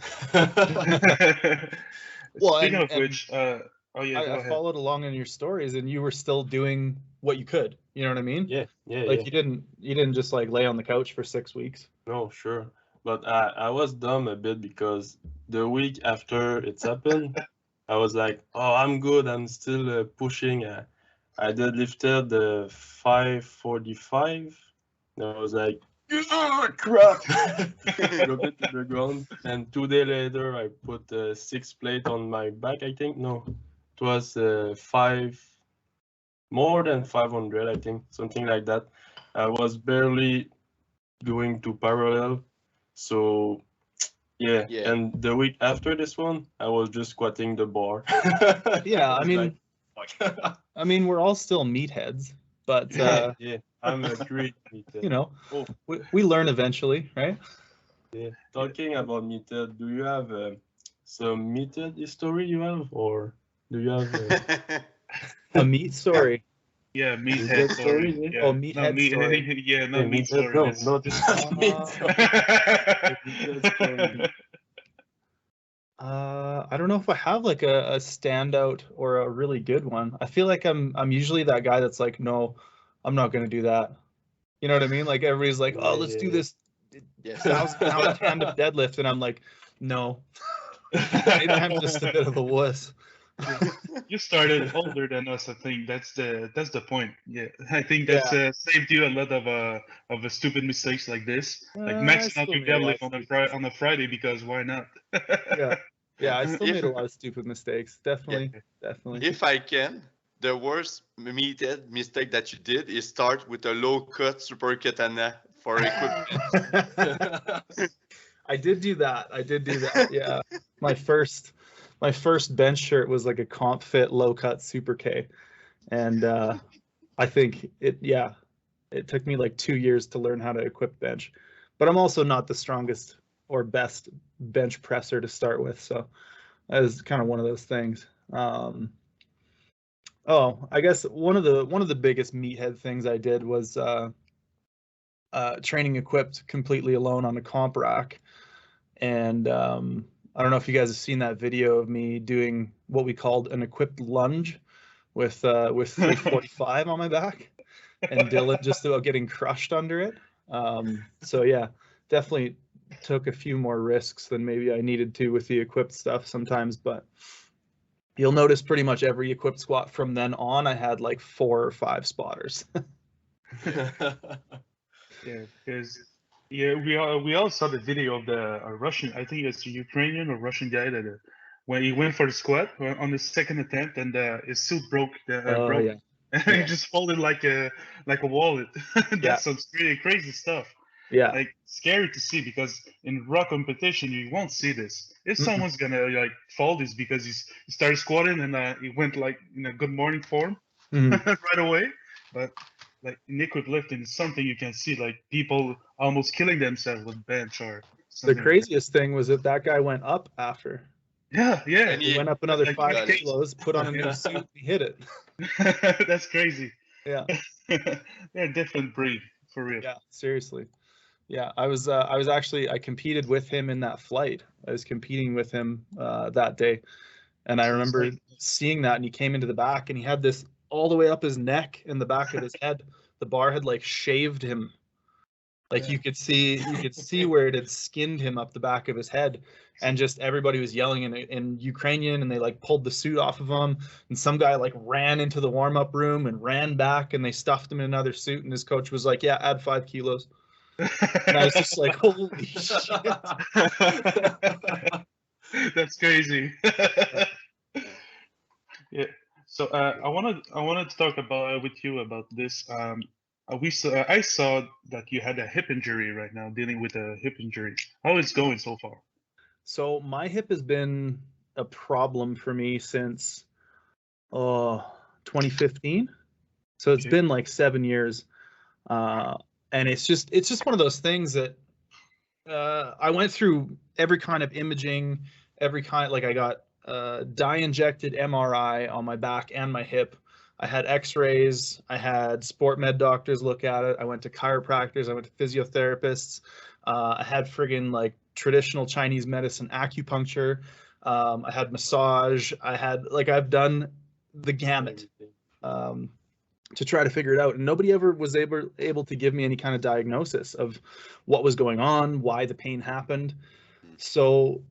Well, Speaking of and which, oh yeah, go I ahead. followed along in your stories, and you were still doing what you could. You know what I mean? Yeah. Like, you didn't just like lay on the couch for 6 weeks. No, sure. But I was dumb a bit, because the week after it's happened, I was like, oh, I'm good. I'm still pushing. I deadlifted the 545. And I was like, oh, crap. Drop it to the ground. And 2 days later, I put 6 plate on my back, I think. No, it was more than 500, I think, something like that. I was barely doing 2 parallel. So yeah. And the week after this one, I was just squatting the bar. Yeah, I mean, we're all still meatheads, but yeah, I'm a great meathead. You know, we learn eventually, right? Yeah. Talking about meathead, do you have some meathead history you have, or do you have a meat story? Yeah, meathead story. Yeah. Oh, meathead story. Yeah, not meat story. No, not meat story. I don't know if I have like a standout or a really good one. I feel like I'm usually that guy that's like, no, I'm not gonna do that. You know what I mean? Like, everybody's like, oh, let's do this 1,000-pound tandem deadlift, and I'm like, no. Maybe I'm just a bit of a wuss. You started older than us, I think. That's the point. Yeah, I think that's saved you a lot of stupid mistakes like this, like maxing out your deadlift on a Friday, because why not? Yeah, I still made a lot of stupid mistakes. Definitely. If I can, the worst meathead mistake that you did is start with a low cut super katana for equipment. I did do that. Yeah, my first bench shirt was like a comp fit low cut super K, and I think it took me like 2 years to learn how to equip bench, but I'm also not the strongest or best bench presser to start with, so that is kind of one of those things. I guess one of the biggest meathead things I did was training equipped completely alone on a comp rack, and I don't know if you guys have seen that video of me doing what we called an equipped lunge with 345 on my back, and Dylan just about getting crushed under it. So yeah, definitely took a few more risks than maybe I needed to with the equipped stuff sometimes, but you'll notice pretty much every equipped squat from then on, I had like 4 or 5 spotters. Yeah, because we all saw the video of the Russian, I think it's a Ukrainian or Russian guy that when he went for the squat on the second attempt, and his suit broke. And he just folded like a wallet. That's some really crazy stuff. Yeah, like scary to see, because in raw competition you won't see this. If someone's gonna like fold, is because he started squatting and he went like in a good morning form right away. But like in liquid lifting, it's something you can see, like people almost killing themselves with bench or something. The craziest thing was that guy went up after. Yeah, yeah. And He went up another like 5 he- kilos, put on a new suit, and he hit it. That's crazy. Yeah. They're a different breed, for real. Yeah, seriously. Yeah, I was actually, I competed with him in that flight. I was competing with him that day, and I remember seeing that, and he came into the back, and he had this all the way up his neck and the back of his head. The bar had like shaved him. Like you could see where it had skinned him up the back of his head, and just everybody was yelling in Ukrainian, and they like pulled the suit off of him, and some guy like ran into the warm-up room and ran back, and they stuffed him in another suit, and his coach was like, yeah, add 5 kilos. And I was just like, holy shit. That's crazy. Yeah. So I wanted to talk about with you about this. I saw that you had a hip injury right now, dealing with a hip injury. How is it going so far? So my hip has been a problem for me since 2015. So it's been like 7 years. And it's just one of those things that I went through every kind of imaging, like I got dye injected MRI on my back and my hip. I had x-rays, I had sport med doctors look at it. I went to chiropractors, I went to physiotherapists. I had friggin' like traditional Chinese medicine acupuncture. I had massage. I've done the gamut to try to figure it out. And nobody ever was able to give me any kind of diagnosis of what was going on, why the pain happened. So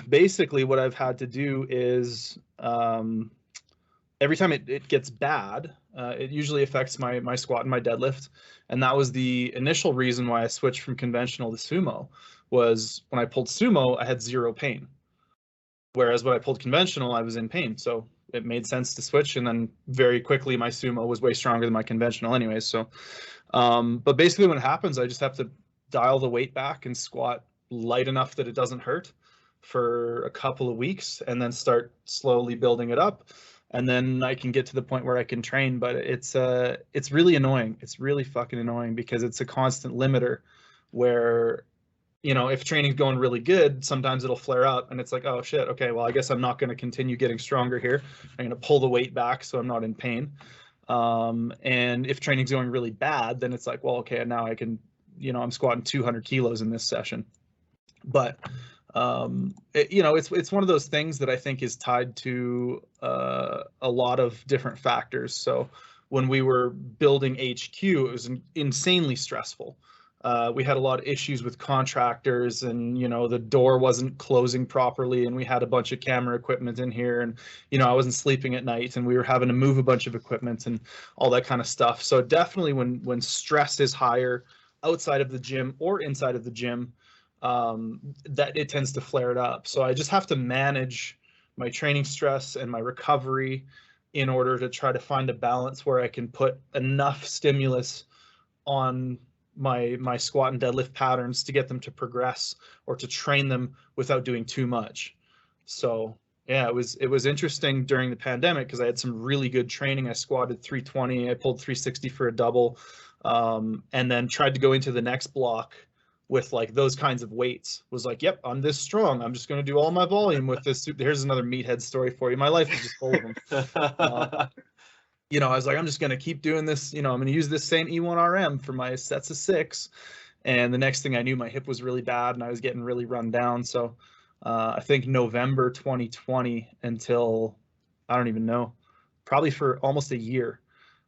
basically what I've had to do is every time it gets bad, it usually affects my squat and my deadlift. And that was the initial reason why I switched from conventional to sumo, was when I pulled sumo, I had zero pain. Whereas when I pulled conventional, I was in pain. So it made sense to switch. And then very quickly, my sumo was way stronger than my conventional anyways. So, but basically when it happens, I just have to dial the weight back and squat light enough that it doesn't hurt for a couple of weeks, and then start slowly building it up. And then I can get to the point where I can train. But it's really annoying. It's really fucking annoying, because it's a constant limiter where, you know, if training's going really good, sometimes it'll flare up and it's like, oh shit, okay, well, I guess I'm not going to continue getting stronger here. I'm going to pull the weight back so I'm not in pain. And if training's going really bad, then it's like, well, okay, now I can, you know, I'm squatting 200 kilos in this session. But you know, it's one of those things that I think is tied to a lot of different factors. So when we were building HQ, it was insanely stressful. We had a lot of issues with contractors, and, you know, the door wasn't closing properly, and we had a bunch of camera equipment in here, and, you know, I wasn't sleeping at night, and we were having to move a bunch of equipment and all that kind of stuff. So definitely when stress is higher outside of the gym or inside of the gym, that it tends to flare it up. So I just have to manage my training stress and my recovery in order to try to find a balance where I can put enough stimulus on my squat and deadlift patterns to get them to progress, or to train them without doing too much. So yeah, it was interesting during the pandemic, because I had some really good training. I squatted 320, I pulled 360 for a double, and then tried to go into the next block with like those kinds of weights. Was like, yep, I'm this strong, I'm just going to do all my volume with this. Here's another meathead story for you. My life is just full of them. You know, I was like, I'm just going to keep doing this. You know, I'm going to use this same E1RM for my sets of 6. And the next thing I knew, my hip was really bad and I was getting really run down. So I think November 2020 until, I don't even know, probably for almost a year,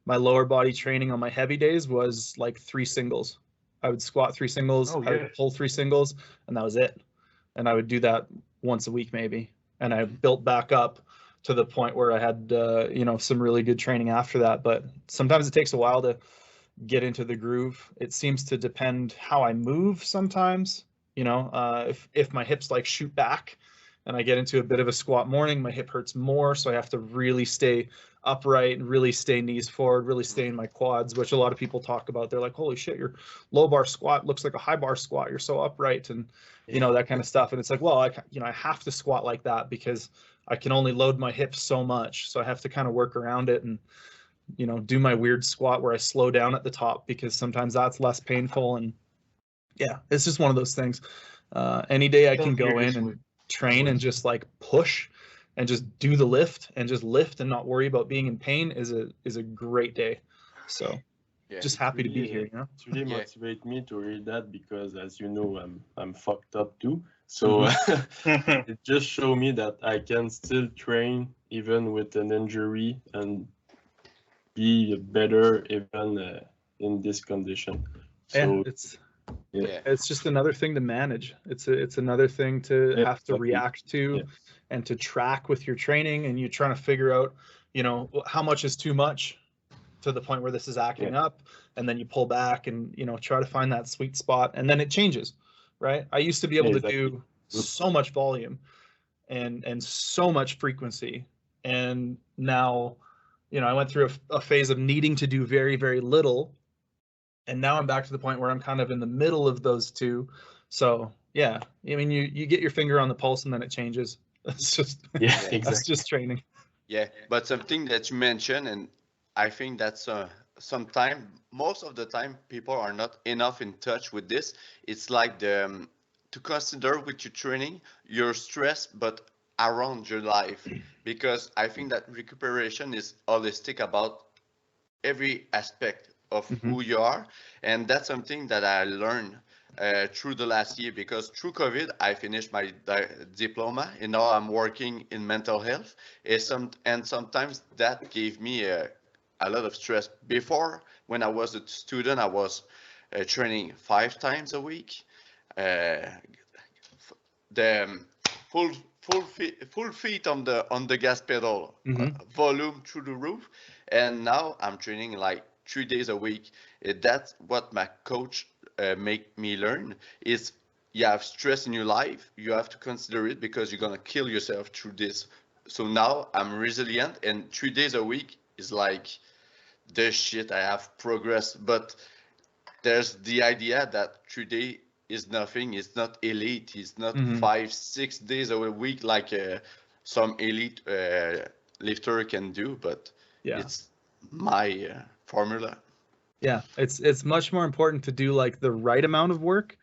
my lower body training on my heavy days was like 3 singles. I would squat 3 singles, I would pull 3 singles, and that was it. And I would do that once a week maybe. And I built back up to the point where I had, you know, some really good training after that. But sometimes it takes a while to get into the groove. It seems to depend how I move sometimes. You know, if my hips like shoot back and I get into a bit of a squat morning, my hip hurts more. So I have to really stay upright and really stay knees forward, really stay in my quads, which a lot of people talk about. They're like, holy shit, your low bar squat looks like a high bar squat. You're so upright, and, you know, that kind of stuff. And it's like, well, I have to squat like that because I can only load my hips so much. So I have to kind of work around it and, you know, do my weird squat where I slow down at the top, because sometimes that's less painful. And yeah, it's just one of those things. Any day I can go in and train and just like push and just do the lift and just lift and not worry about being in pain is a great day. So just happy to be here, you know. It's really motivate me to read that because, as you know, I'm fucked up too. So it just showed me that I can still train even with an injury and be better even in this condition. So it's just another thing to manage. It's another thing to have to react to and to track with your training, and you're trying to figure out, you know, how much is too much to the point where this is acting up, and then you pull back and, you know, try to find that sweet spot, and then it changes, right? I used to be able to do so much volume and so much frequency, and now, you know, I went through a phase of needing to do very, very little, and now I'm back to the point where I'm kind of in the middle of those two. So yeah, I mean, you get your finger on the pulse and then it changes. It's just exactly. That's just training. Yeah, but something that you mentioned, and I think that's sometimes, most of the time, people are not enough in touch with this. It's like the to consider with your training, your stress, but around your life, because I think that recuperation is holistic about every aspect of who you are, and that's something that I learned through the last year, because through COVID, I finished my diploma, and now I'm working in mental health, and sometimes that gave me a lot of stress. Before, when I was a student, I was training 5 times a week, the full feet on the gas pedal, volume through the roof, and now I'm training like 3 days a week. That's what my coach make me learn is, you have stress in your life, you have to consider it, because you're gonna kill yourself through this. So now I'm resilient, and 3 days a week is like the shit. I have progress, but there's the idea that 3 days is nothing. It's not elite. It's not 5-6 days a week like some elite lifter can do, but it's my formula. Yeah, it's much more important to do like the right amount of work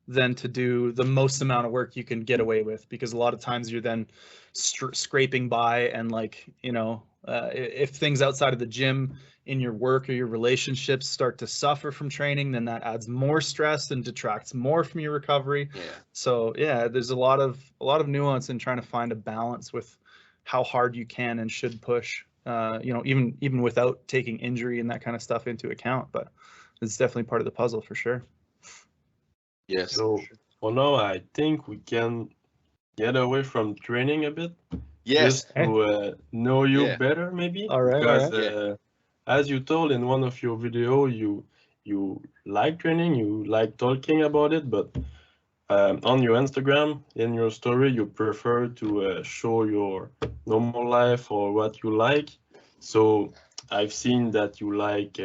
than to do the most amount of work you can get away with, because a lot of times you're then scraping by, and like, you know, if things outside of the gym in your work or your relationships start to suffer from training, then that adds more stress and detracts more from your recovery. So yeah, there's a lot of nuance in trying to find a balance with how hard you can and should push, you know, even without taking injury and that kind of stuff into account. But it's definitely part of the puzzle for sure. Yes. So for now, I think we can get away from training a bit. Yes. Just to know you better, maybe. All right. Because as you told in one of your video, you like training, you like talking about it, but on your Instagram, in your story, you prefer to show your normal life or what you like. So I've seen that you like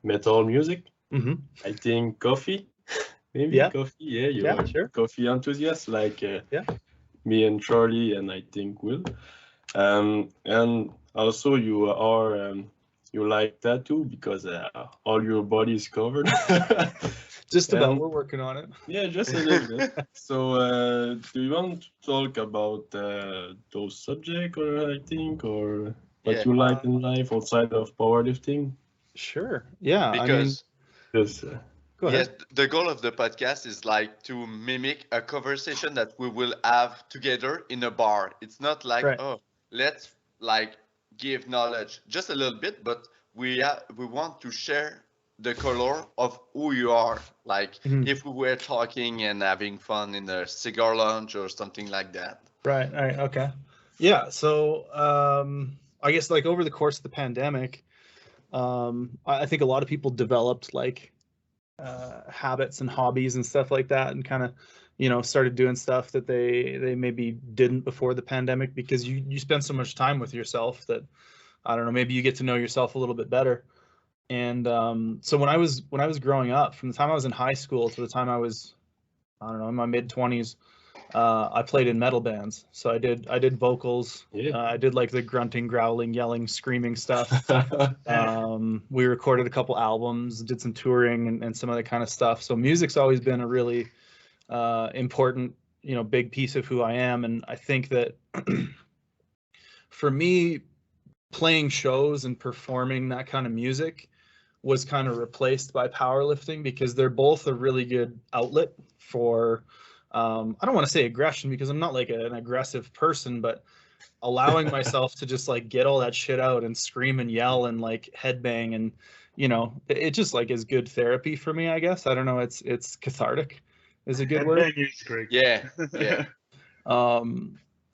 metal music. I think coffee. Maybe coffee. Yeah, you're sure. Coffee enthusiast like me and Charlie, and I think Will. And also you are you like tattoo, because all your body is covered. Just about. We're working on it. Yeah, just a little bit. So do you want to talk about those subjects, or I think, or what you like in life outside of powerlifting? Sure. Yeah. Because go ahead. Yes, the goal of the podcast is like to mimic a conversation that we will have together in a bar. It's not like, oh, let's like give knowledge, just a little bit, but we want to share the color of who you are. Like if we were talking and having fun in a cigar lounge or something like that. Right. Okay. Yeah. So I guess like over the course of the pandemic, I think a lot of people developed like habits and hobbies and stuff like that, and kind of, you know, started doing stuff that they maybe didn't before the pandemic, because you spend so much time with yourself that, I don't know, maybe you get to know yourself a little bit better. And so when I was growing up, from the time I was in high school to the time I was, I don't know, in my mid-20s, I played in metal bands. So I did vocals. I did like the grunting, growling, yelling, screaming stuff. We recorded a couple albums, did some touring and some other kind of stuff. So music's always been a really important you know, big piece of who I am. And I think that for me, playing shows and performing that kind of music was kind of replaced by powerlifting, because they're both a really good outlet for, I don't want to say aggression, because I'm not like an aggressive person, but allowing myself to just like get all that shit out and scream and yell and like headbang, and you know, it just like is good therapy for me, I guess. I don't know, it's cathartic is a good word. Headbang is great. Yeah, yeah.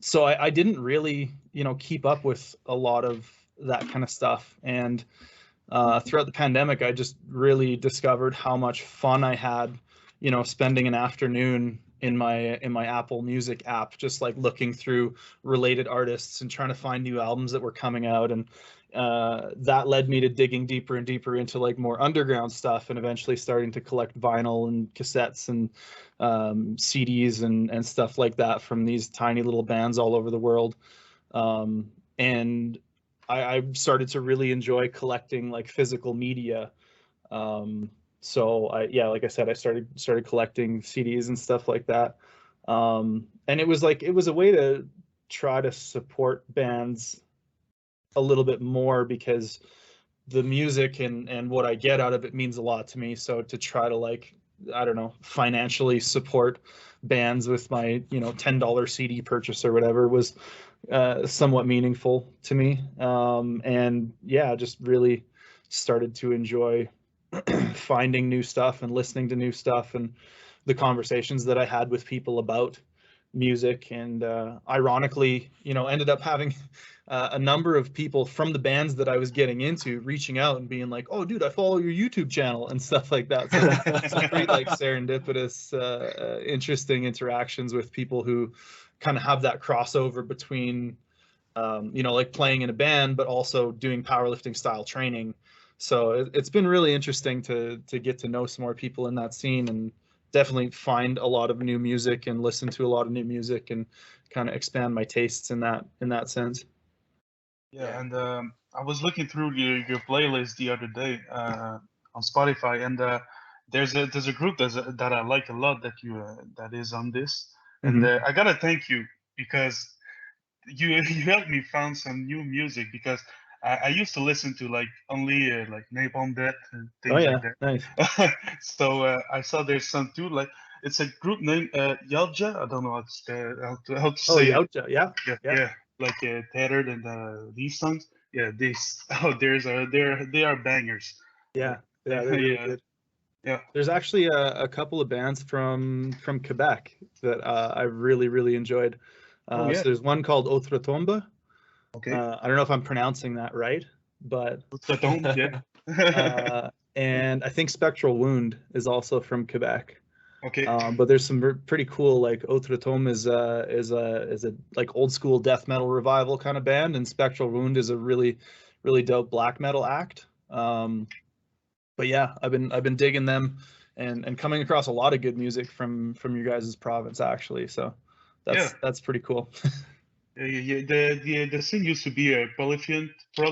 So I didn't really, you know, keep up with a lot of that kind of stuff, and throughout the pandemic, I just really discovered how much fun I had, you know, spending an afternoon in my Apple Music app, just like looking through related artists and trying to find new albums that were coming out. And that led me to digging deeper and deeper into like more underground stuff, and eventually starting to collect vinyl and cassettes and CDs and stuff like that from these tiny little bands all over the world. And I started to really enjoy collecting like physical media. So like I said, I started collecting CDs and stuff like that. And it was a way to try to support bands a little bit more, because the music and what I get out of it means a lot to me. So to try to like, I don't know, financially support bands with my, you know, $10 CD purchase or whatever was somewhat meaningful to me. And yeah, just really started to enjoy finding new stuff and listening to new stuff, and the conversations that I had with people about music. And ironically, you know, ended up having a number of people from the bands that I was getting into reaching out and being like, "Oh, dude, I follow your YouTube channel," and stuff like that. So some pretty like serendipitous, interesting interactions with people who kind of have that crossover between, you know, like playing in a band, but also doing powerlifting style training. So it's been really interesting to get to know some more people in that scene, and definitely find a lot of new music and listen to a lot of new music, and kind of expand my tastes in that sense. Yeah, and I was looking through your playlist the other day on Spotify, and there's a group that I like a lot that is on this, and I gotta thank you, because you helped me find some new music, because I used to listen to like only like Napalm Death and things like that. Nice. So I saw there's some too, like it's a group named Yalja. I don't know how to say it. Yalja, yeah. Like Tattered and these songs. Yeah, these they are bangers. Yeah, they're really good. Yeah. There's actually a couple of bands from Quebec that I really enjoyed. So there's one called Autre Tombe. Okay. I don't know if I'm pronouncing that right, but yeah. and I think Spectral Wound is also from Quebec. Okay. But there's some pretty cool, like Autre Tombe is a like old school death metal revival kind of band, and Spectral Wound is a really dope black metal act. But yeah, I've been digging them and coming across a lot of good music from your guys' province, actually. So that's pretty cool. Yeah, the scene used to be a prolific. I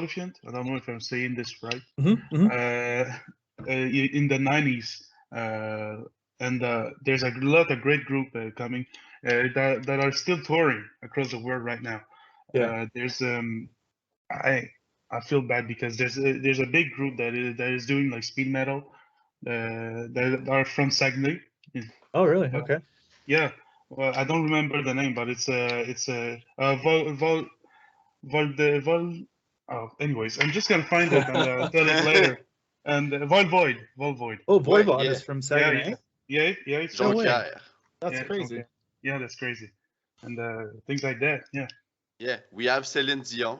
don't know if I'm saying this right. In the 90s, and there's a lot of great group coming that are still touring across the world right now. Yeah. There's I feel bad, because there's a big group that is doing like speed metal that are from Saguenay. Oh, really? Okay. Yeah. Well, I don't remember the name, but it's Vol. Oh, anyways, I'm just gonna find it and tell it later. And Void. Oh, Voivod is from Saguenay. Yeah. It's No way. Jean-Pierre. That's crazy. Okay. Yeah, that's crazy. And things like that. Yeah. Yeah, we have Céline Dion.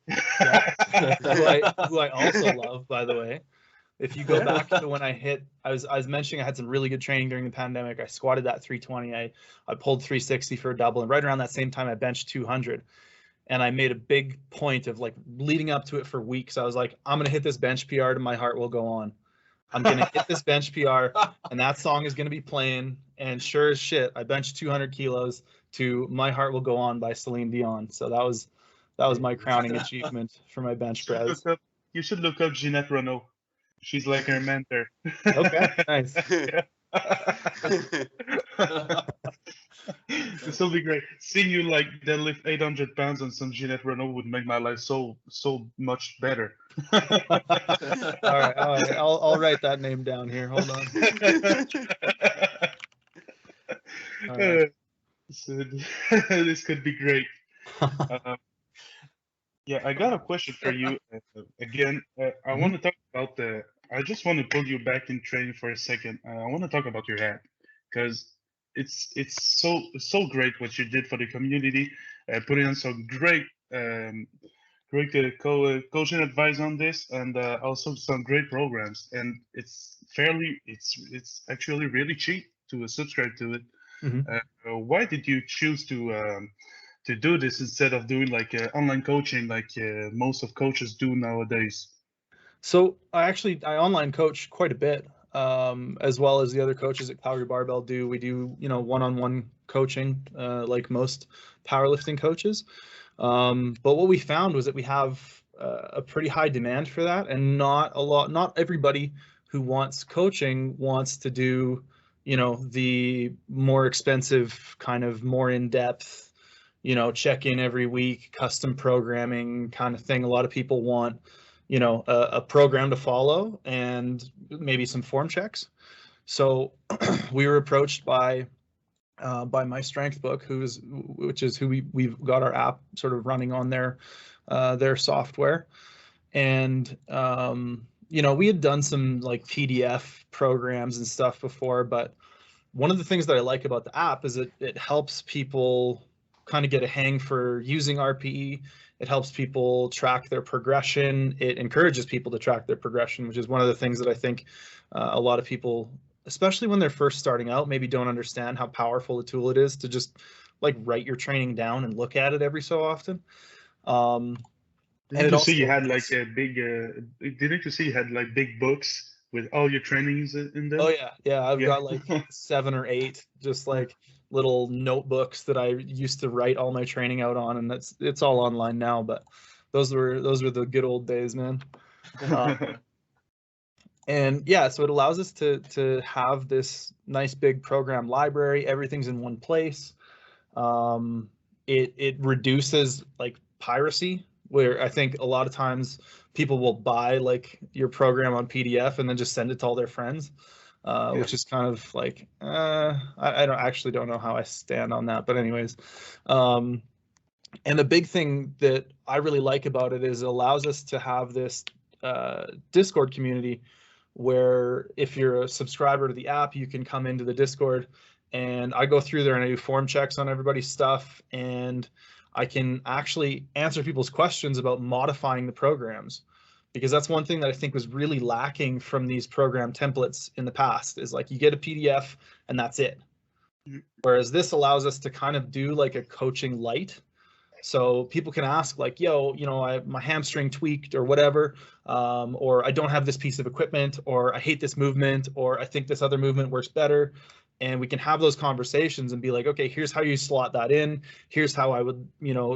who I also love, by the way. If you go back to when I was mentioning I had some really good training during the pandemic. I squatted that 320. I pulled 360 for a double, and right around that same time I benched 200. And I made a big point of like leading up to it for weeks. I was like, I'm gonna hit this bench PR and my heart will go on. I'm gonna hit this bench PR, and that song is gonna be playing. And sure as shit, I benched 200 kilos to "My Heart Will Go On" by Celine Dion. So that was my crowning achievement for my bench press. You should look up Jeanette Renaud. She's like her mentor. Okay, nice. This will be great. Seeing you like deadlift 800 pounds on some Jeanette Renault would make my life so much better. All right. I'll write that name down here. Hold on. All right. So, this could be great. Yeah, I got a question for you. Again, I want to talk about the. I just want to pull you back in training for a second. I want to talk about your hat because it's so great what you did for the community, putting on some great coaching advice on this, and also some great programs. And it's actually really cheap to subscribe to it. Why did you choose to do this instead of doing like online coaching like most of coaches do nowadays? So I online coach quite a bit, as well as the other coaches at Calgary Barbell do. We do, one-on-one coaching, like most powerlifting coaches. But what we found was that we have a pretty high demand for that, and not everybody who wants coaching wants to do, the more expensive kind of more in-depth, check in every week, custom programming kind of thing. A lot of people want, a program to follow and maybe some form checks. So we were approached by My Strength Book, which is who we've got our app sort of running on their software. And, we had done some like PDF programs and stuff before, but one of the things that I like about the app is that it helps people kind of get a hang for using RPE. It helps people track their progression. It encourages people to track their progression, which is one of the things that I think a lot of people, especially when they're first starting out, maybe don't understand how powerful a tool it is to just like write your training down and look at it every so often. Didn't you see you had like a big? Didn't you see you had like big books with all your trainings in them? Oh yeah. I've got like 7 or 8, just like little notebooks that I used to write all my training out on, and it's all online now. But those were the good old days, man. And yeah, so it allows us to have this nice big program library. Everything's in one place. It reduces like piracy, where I think a lot of times people will buy like your program on PDF and then just send it to all their friends, which is kind of like, I don't know how I stand on that, but anyways. And the big thing that I really like about it is it allows us to have this Discord community where if you're a subscriber to the app, you can come into the Discord, and I go through there and I do form checks on everybody's stuff, and I can actually answer people's questions about modifying the programs, because that's one thing that I think was really lacking from these program templates in the past, is like you get a PDF and that's it. Whereas this allows us to kind of do like a coaching light. So people can ask like, yo, my hamstring tweaked or whatever, or I don't have this piece of equipment, or I hate this movement, or I think this other movement works better. And we can have those conversations and be like, okay, here's how you slot that in. Here's how I would,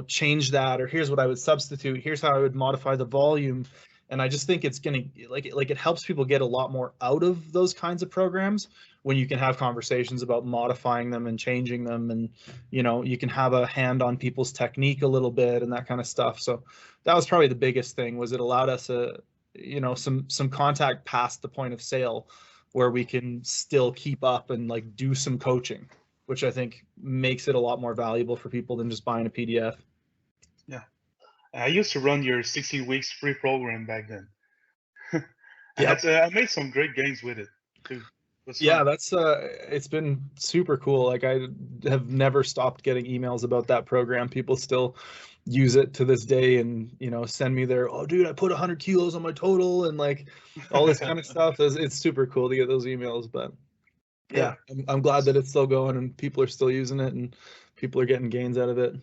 change that, or here's what I would substitute. Here's how I would modify the volume. And I just think it's going to like it helps people get a lot more out of those kinds of programs when you can have conversations about modifying them and changing them. And, you can have a hand on people's technique a little bit and that kind of stuff. So that was probably the biggest thing, was it allowed us some contact past the point of sale, where we can still keep up and like do some coaching, which I think makes it a lot more valuable for people than just buying a PDF. Yeah. I used to run your 16 weeks free program back then. I made some great gains with it too. Yeah, that's it's been super cool. Like I have never stopped getting emails about that program. People still use it to this day, and send me their, oh dude, I put 100 kilos on my total, and like all this kind of stuff. It's super cool to get those emails. But yeah, I'm glad that it's still going and people are still using it and people are getting gains out of it.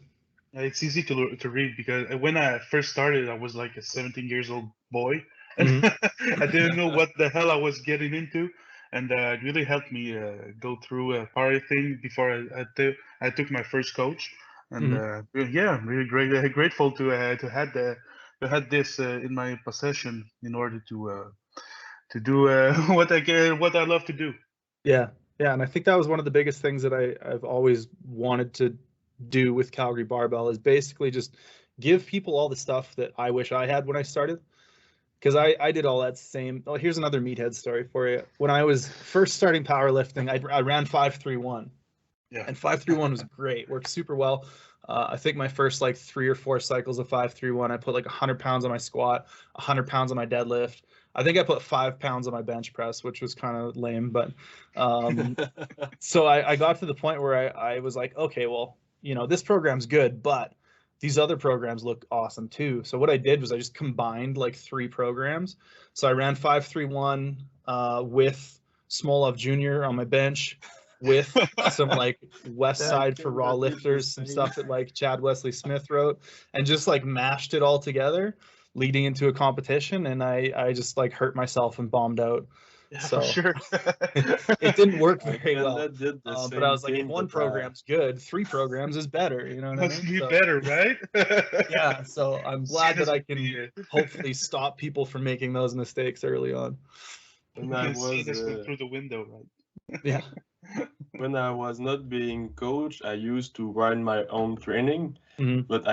It's easy to read, because when I first started, I was like a 17 years old boy, and I didn't know what the hell I was getting into, and it really helped me go through a powerlifting before I took my first coach. And I'm really grateful to had this in my possession in order to do what I love to do. Yeah, Yeah, and I think that was one of the biggest things that I've always wanted to do with Calgary Barbell is basically just give people all the stuff that I wish I had when I started. Because I did all that same. Oh, here's another meathead story for you. When I was first starting powerlifting, I ran 531. Yeah. And 531 was great, worked super well. I think my first like 3 or 4 cycles of 531, I put like 100 pounds on my squat, 100 pounds on my deadlift. I think I put 5 pounds on my bench press, which was kind of lame. But so I got to the point where I was like, okay, well, you know, this program's good, but these other programs look awesome too. So what I did was I just combined like 3 programs. So I ran 531 with Smolov Jr. on my bench, with some like West Side for raw lifters, some stuff that like Chad Wesley Smith wrote, and just like mashed it all together leading into a competition. And I just like hurt myself and bombed out. Yeah, So for sure. it didn't work very well. But I was like, if one program's good, 3 programs is better. You know what Must I mean? be So, better, right? yeah. So I'm glad See that I this can with hopefully stop people from making those mistakes early on. When You I can see was this go through the window, right? Yeah. when I was not being coached, I used to run my own training, Mhm. but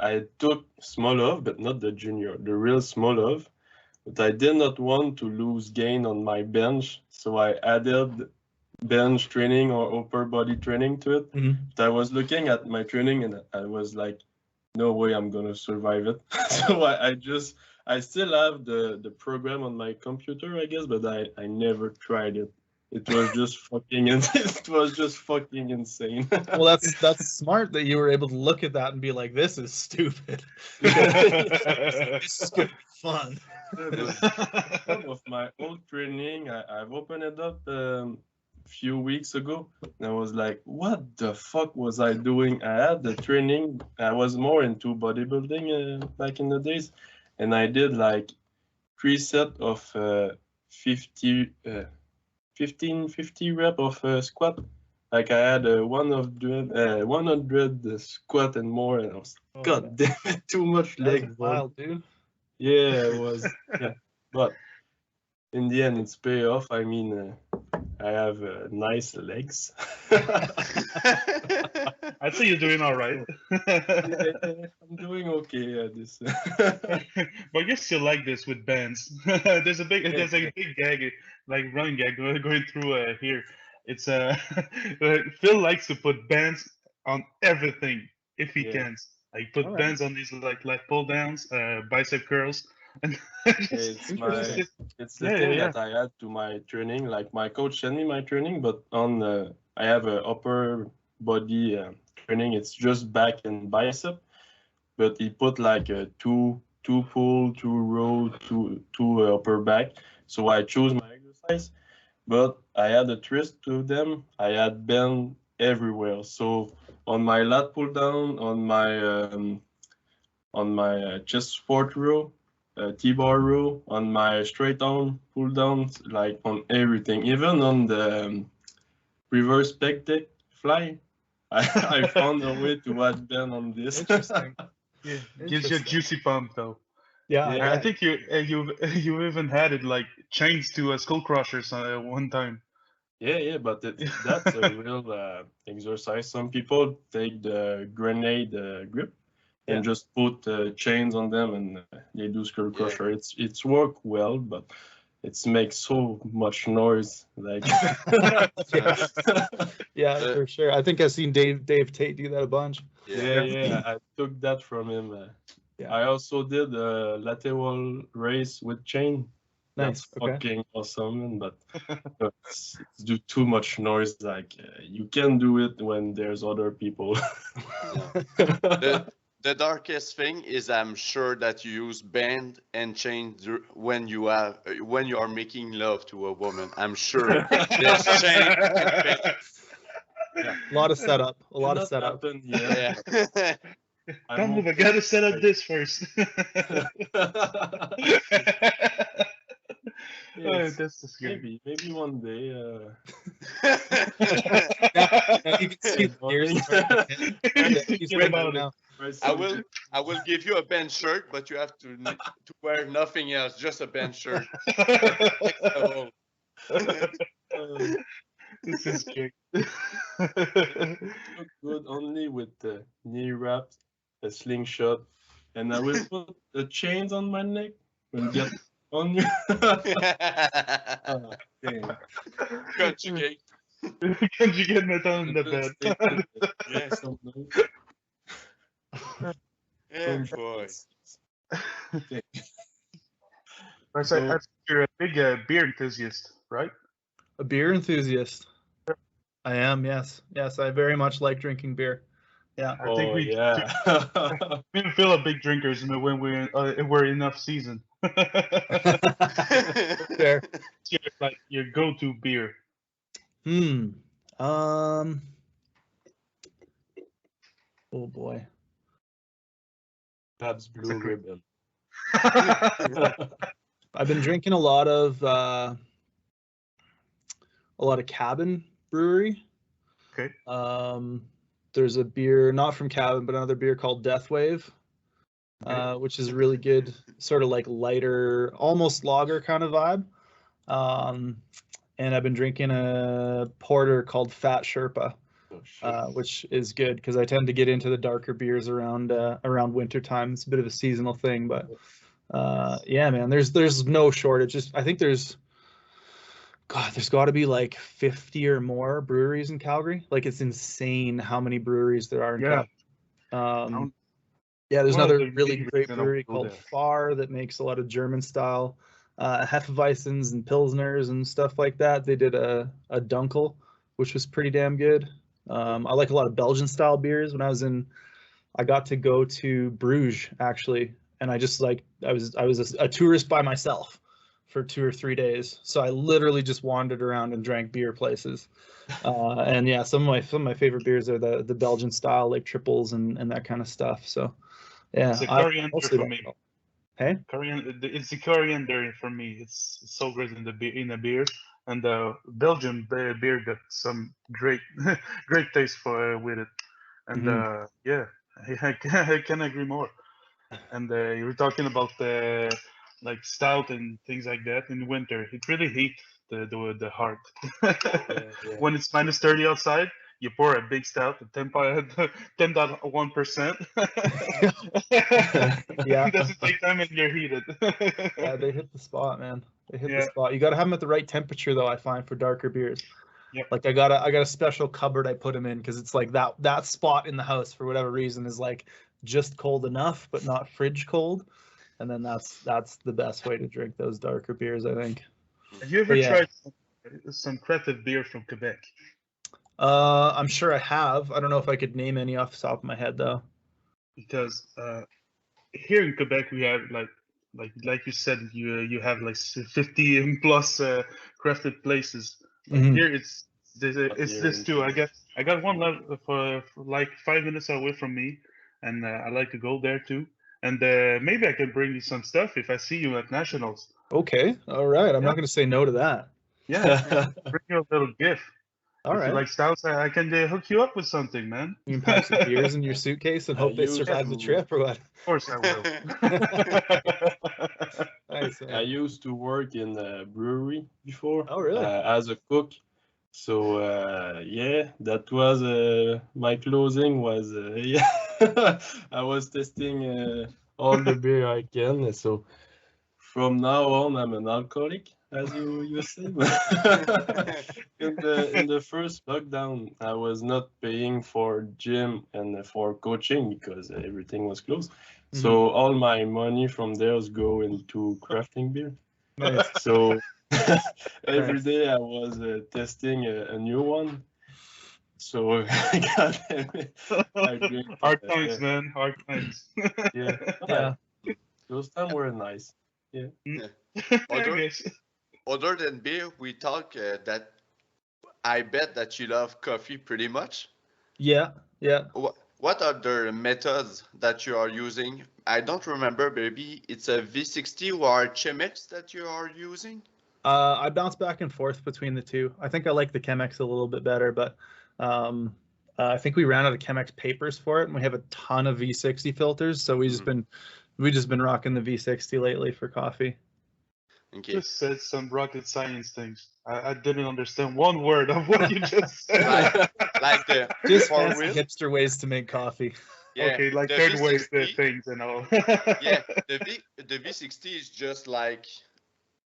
I took Smolov, but not the junior, the real Smolov. But I did not want to lose gain on my bench, so I added bench training or upper body training to it. Mhm. But I was looking at my training and I was like, no way I'm gonna survive it. So I still have the program on my computer, I guess, but I never tried it. It was just fucking it was just fucking insane. Well, that's smart that you were able to look at that and be like, this is stupid. This is gonna be fun. Some of my old training, I've opened it up a few weeks ago, and I was like, what the fuck was I doing? I had the training, I was more into bodybuilding back in the days, and I did like 3 sets of 50 rep of squat. Like I had 100 squat and more, and I was god damn it, too much That's leg. wild, dude. Yeah, it was. Yeah, but in the end, it's pay off. I mean, I have nice legs. I'd say you're doing all right. Yeah, I'm doing okay at this. But you still like this with bands. There's a big gag, like running gag going through here. It's Phil likes to put bands on everything if he Yeah. can. Like put Alright. bands on these like lat pull downs, bicep curls. And It's the Yeah, thing yeah, that I add to my training. Like my coach sent me my training, but on I have a upper body training. It's just back and bicep, but he put like a two pull, 2 row, two upper back. So I choose my exercise, but I had a twist to them. I had bend everywhere. So on my lat pull down, on my chest support row, T-bar row, on my straight arm pull downs, like on everything, even on the reverse pec deck fly. I found a way to add bend on this. Interesting. yeah. Gives you a juicy pump though. Yeah. Yeah. I think you even had it like chains to skull crushers one time. Yeah, but that's a real exercise. Some people take the grenade grip and just put chains on them and they do skull crusher. It's worked well, but it makes so much noise. Like Yeah, for sure. I think I've seen Dave Tate do that a bunch. yeah, I took that from him. Yeah. I also did a lateral race with chain. Nice. That's Okay. fucking awesome, but it's do too much noise. Like you can do it when there's other people. The darkest thing is I'm sure that you use band and chain when you are making love to a woman. I'm sure there's chain and band. A lot of setup. A lot of setup. Yeah. Don't move. I gotta set up this first. Yes, That's just good. maybe one day. You can see the gears. He's Forget right about it. now. I will give you a band shirt, but you have to wear nothing else, just a band shirt. This is great. Look good only with the knee wraps, a slingshot, and I will put the chains on my neck and get on you. Oh, dang. Conjugate. Conjugate metal in the bed. Yes, some notes. Yeah, boy. I think you're a big beer enthusiast, right? A beer enthusiast. I am, yes. Yes, I very much like drinking beer. Yeah. I think we feel a big drinkers when we're in off season. Fair. Like your go-to beer. Oh boy. Pabst Blue Ribbon. I've been drinking a lot of Cabin Brewery. Okay. There's a beer, not from Cabin, but another beer called Death Wave, which is really good, sort of like lighter, almost lager kind of vibe. And I've been drinking a porter called Fat Sherpa, which is good because I tend to get into the darker beers around winter time. It's a bit of a seasonal thing, but yeah, man, there's no shortage. I think there's got to be like 50 or more breweries in Calgary. Like, it's insane how many breweries there are in Calgary. Yeah, there's another really great brewery called Far that makes a lot of German style Hefeweizens and Pilsners and stuff like that. They did a Dunkel, which was pretty damn good. I like a lot of Belgian style beers. When I got to go to Bruges actually, and I was a tourist by myself for 2 or 3 days. So I literally just wandered around and drank beer places. And yeah, some of my favorite beers are the Belgian style, like triples and that kind of stuff. So yeah, it's a coriander for me. Hey, it's the coriander for me. It's so great in the beer, and the Belgian beer got some great taste with it. And yeah, I can agree more. And you were talking about like stout and things like that in winter. It really heats the heart. When it's minus 30 outside, you pour a big stout at 10.1%. Yeah. It doesn't take time and you're heated. Yeah, they hit the spot, man. They hit the spot. You got to have them at the right temperature, though, I find, for darker beers. Yep. Like I got a special cupboard I put them in because it's like that spot in the house for whatever reason is like just cold enough but not fridge cold, and then that's the best way to drink those darker beers, I think. Have you ever tried some crafted beer from Quebec? I'm sure I have. I don't know if I could name any off the top of my head though. Because here in Quebec we have like you said, you have like 50 plus crafted places. Here it's this too. I got one left for like 5 minutes away from me, and I like to go there too. And maybe I can bring you some stuff if I see you at Nationals. Okay, all right. I'm not going to say no to that. Yeah, bring you a little gift. All right. You like stouts, I can hook you up with something, man. You can pack some beers in your suitcase and hope they survive the trip, or what? Of course I will. Nice, I used to work in a brewery before. Oh, really? As a cook. So yeah, that was my closing was yeah. I was testing all the beer I can. So from now on, I'm an alcoholic, as you say. in the first lockdown, I was not paying for gym and for coaching because everything was closed. So all my money from there was go into crafting beer. Nice. So every day I was testing a new one. So I drink hard times, man. Hard times. Yeah. Those times were nice. Yeah. Other than beer, we talk that I bet that you love coffee pretty much. Yeah. What are the methods that you are using? I don't remember, maybe it's a V60 or Chemex that you are using? I bounce back and forth between the two. I think I like the Chemex a little bit better, but I think we ran out of Chemex papers for it, and we have a ton of V60 filters, so we just been rocking the V60 lately for coffee. Okay. Just said some rocket science things. I didn't understand one word of what you just said. Like the Just for fancy real. hipster ways to make coffee. Yeah, Okay, like the third wave V60 things and all. Yeah, the V60 is just like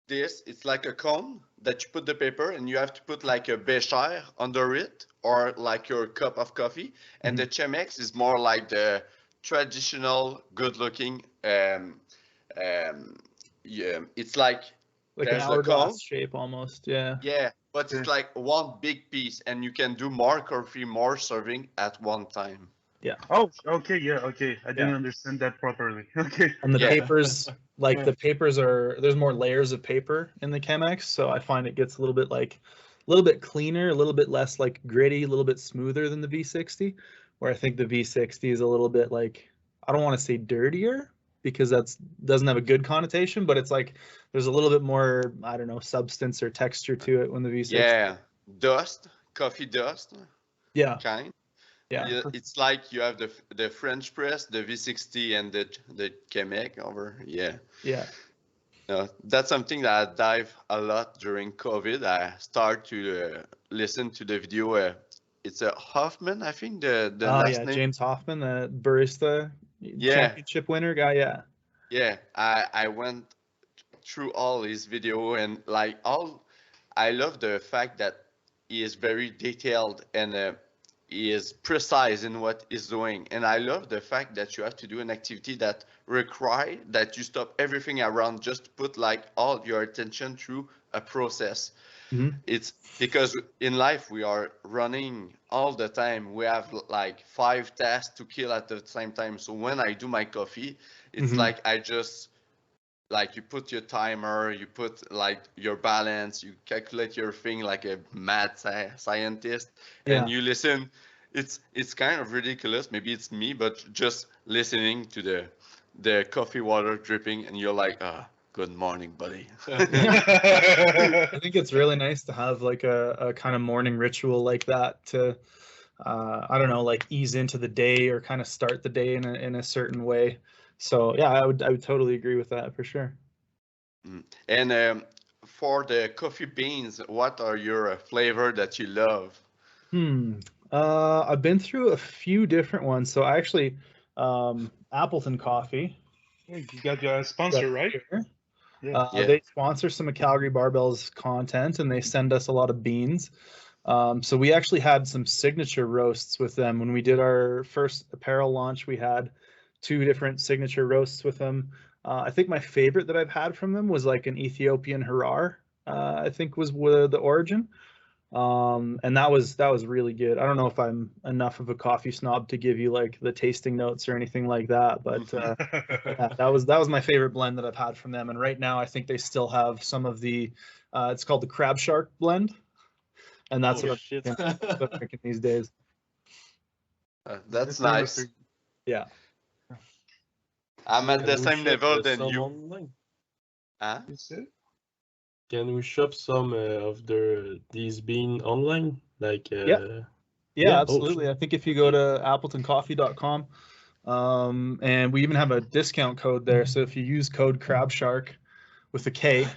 this. It's like a cone that you put the paper, and you have to put like a bécher under it, or like your cup of coffee. And the Chemex is more like the traditional, good-looking. Yeah, it's like Like an there's a hourglass cone. shape almost. Yeah. Yeah, but it's like one big piece, and you can do more coffee, more serving at one time. Oh, okay, yeah, okay. I didn't understand that properly. Okay. And the Yeah. papers, like Yeah. the papers are, there's more layers of paper in the Chemex, so I find it gets a little bit cleaner, a little bit less like gritty, a little bit smoother than the V60, where I think the V60 is a little bit like, I don't want to say dirtier because doesn't have a good connotation, but it's like there's a little bit more, I don't know, substance or texture to it when the V60. Yeah, dust, coffee dust, Yeah. kind. Yeah. Yeah, it's like you have the French press, the V60, and the Quebec over. Yeah. Yeah. That's something that I dive a lot during COVID. I start to listen to the video. It's a Hoffman, I think the last name. James Hoffman, the barista championship winner guy. Yeah. Yeah, I went through all his video, and like I love the fact that he is very detailed, and he is precise in what he's doing. And I love the fact that you have to do an activity that require that you stop everything around, just to put like all your attention through a process. It's because in life we are running all the time. We have like 5 tasks to kill at the same time. So when I do my coffee, it's like I just like you put your timer, you put like your balance, you calculate your thing like a mad scientist, and you listen. It's kind of ridiculous. Maybe it's me, but just listening to the coffee water dripping, and you're like, good morning, buddy. I think it's really nice to have like a kind of morning ritual like that to, I don't know, like ease into the day or kind of start the day in a certain way. So yeah, I would totally agree with that for sure. And for the coffee beans, what are your flavor that you love? I've been through a few different ones. So I actually, Appleton Coffee. You got your sponsor, right? Yeah. They sponsor some of Calgary Barbell's content, and they send us a lot of beans. So we actually had some signature roasts with them when we did our first apparel launch. We had 2 different signature roasts with them. I think my favorite that I've had from them was like an Ethiopian Harar, I think was the origin. And that was really good. I don't know if I'm enough of a coffee snob to give you like the tasting notes or anything like that, but yeah, that was my favorite blend that I've had from them. And right now I think they still have some of the it's called the Crab Shark blend, and that's what I'm drinking these days. That's nice. Yeah. I'm at the same level than you. Online? Huh? Can we shop some of these beans online? Like yeah, absolutely. I think if you go to appletoncoffee.com, and we even have a discount code there. So if you use code CrabShark with a K,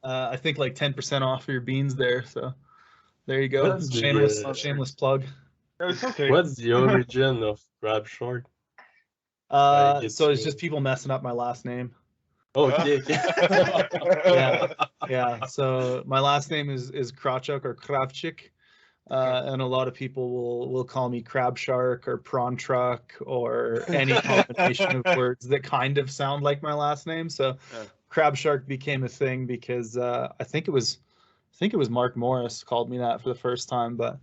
I think like 10% off your beans there. So there you go. Shameless plug. It's okay. What's the origin of Crab Shark? So it's just people messing up my last name. Okay. Yeah. So my last name is Krawczyk or Krawczyk, and a lot of people will call me Crab Shark or Prawn Truck or any combination of words that kind of sound like my last name. So Crab Shark became a thing because I think it was Mark Morris called me that for the first time, but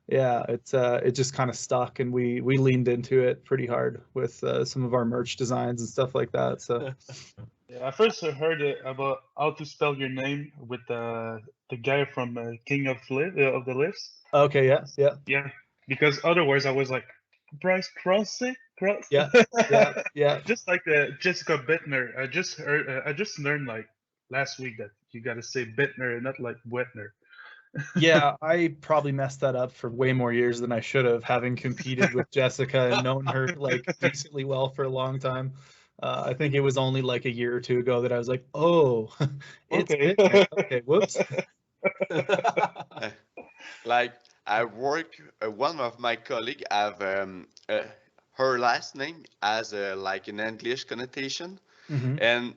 yeah, it just kind of stuck, and we leaned into it pretty hard with some of our merch designs and stuff like that. So yeah, I first heard about how to spell your name with the guy from King of the Lifts. Okay, yeah. Because otherwise I was like Bryce Krawczyk. Yeah. Just like Jessica Bittner. I just learned like last week that you got to say Bittner and not like Wetner. Yeah, I probably messed that up for way more years than I should have, having competed with Jessica and known her like decently well for a long time. I think it was only like a year or two ago that I was like, oh, it's Okay. been there. Okay, whoops. Like I work, one of my colleague have her last name as like an English connotation, Mhm. and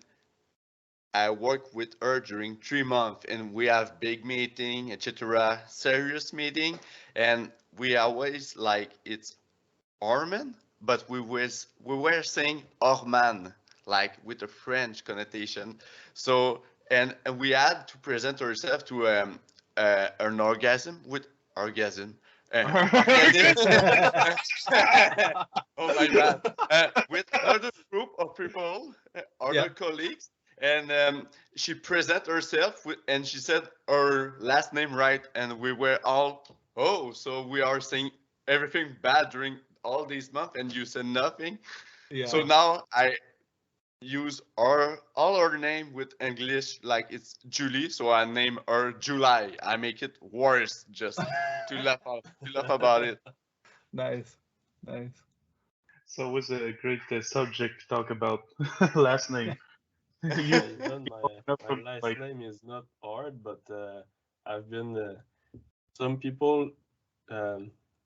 I work with her during 3 months, and we have big meeting, etc., serious meeting, and we always like it's Orman, but we were saying Orman, like with a French connotation. So and we had to present ourselves to an orgasm with orgasm. Orgasm. Oh my God! With other group of people, other Yeah. colleagues, and she present herself with, and she said her last name right, and we were all, oh, so we are saying everything bad during all these months, and you said nothing. Yeah. So now I use all her name with English, like it's Julie, so I name her July. I make it worse just to laugh about it. Nice. Nice. It's always a great subject to talk about. Last name. You Yeah, even up my from, last like, name is not hard, but I've been some people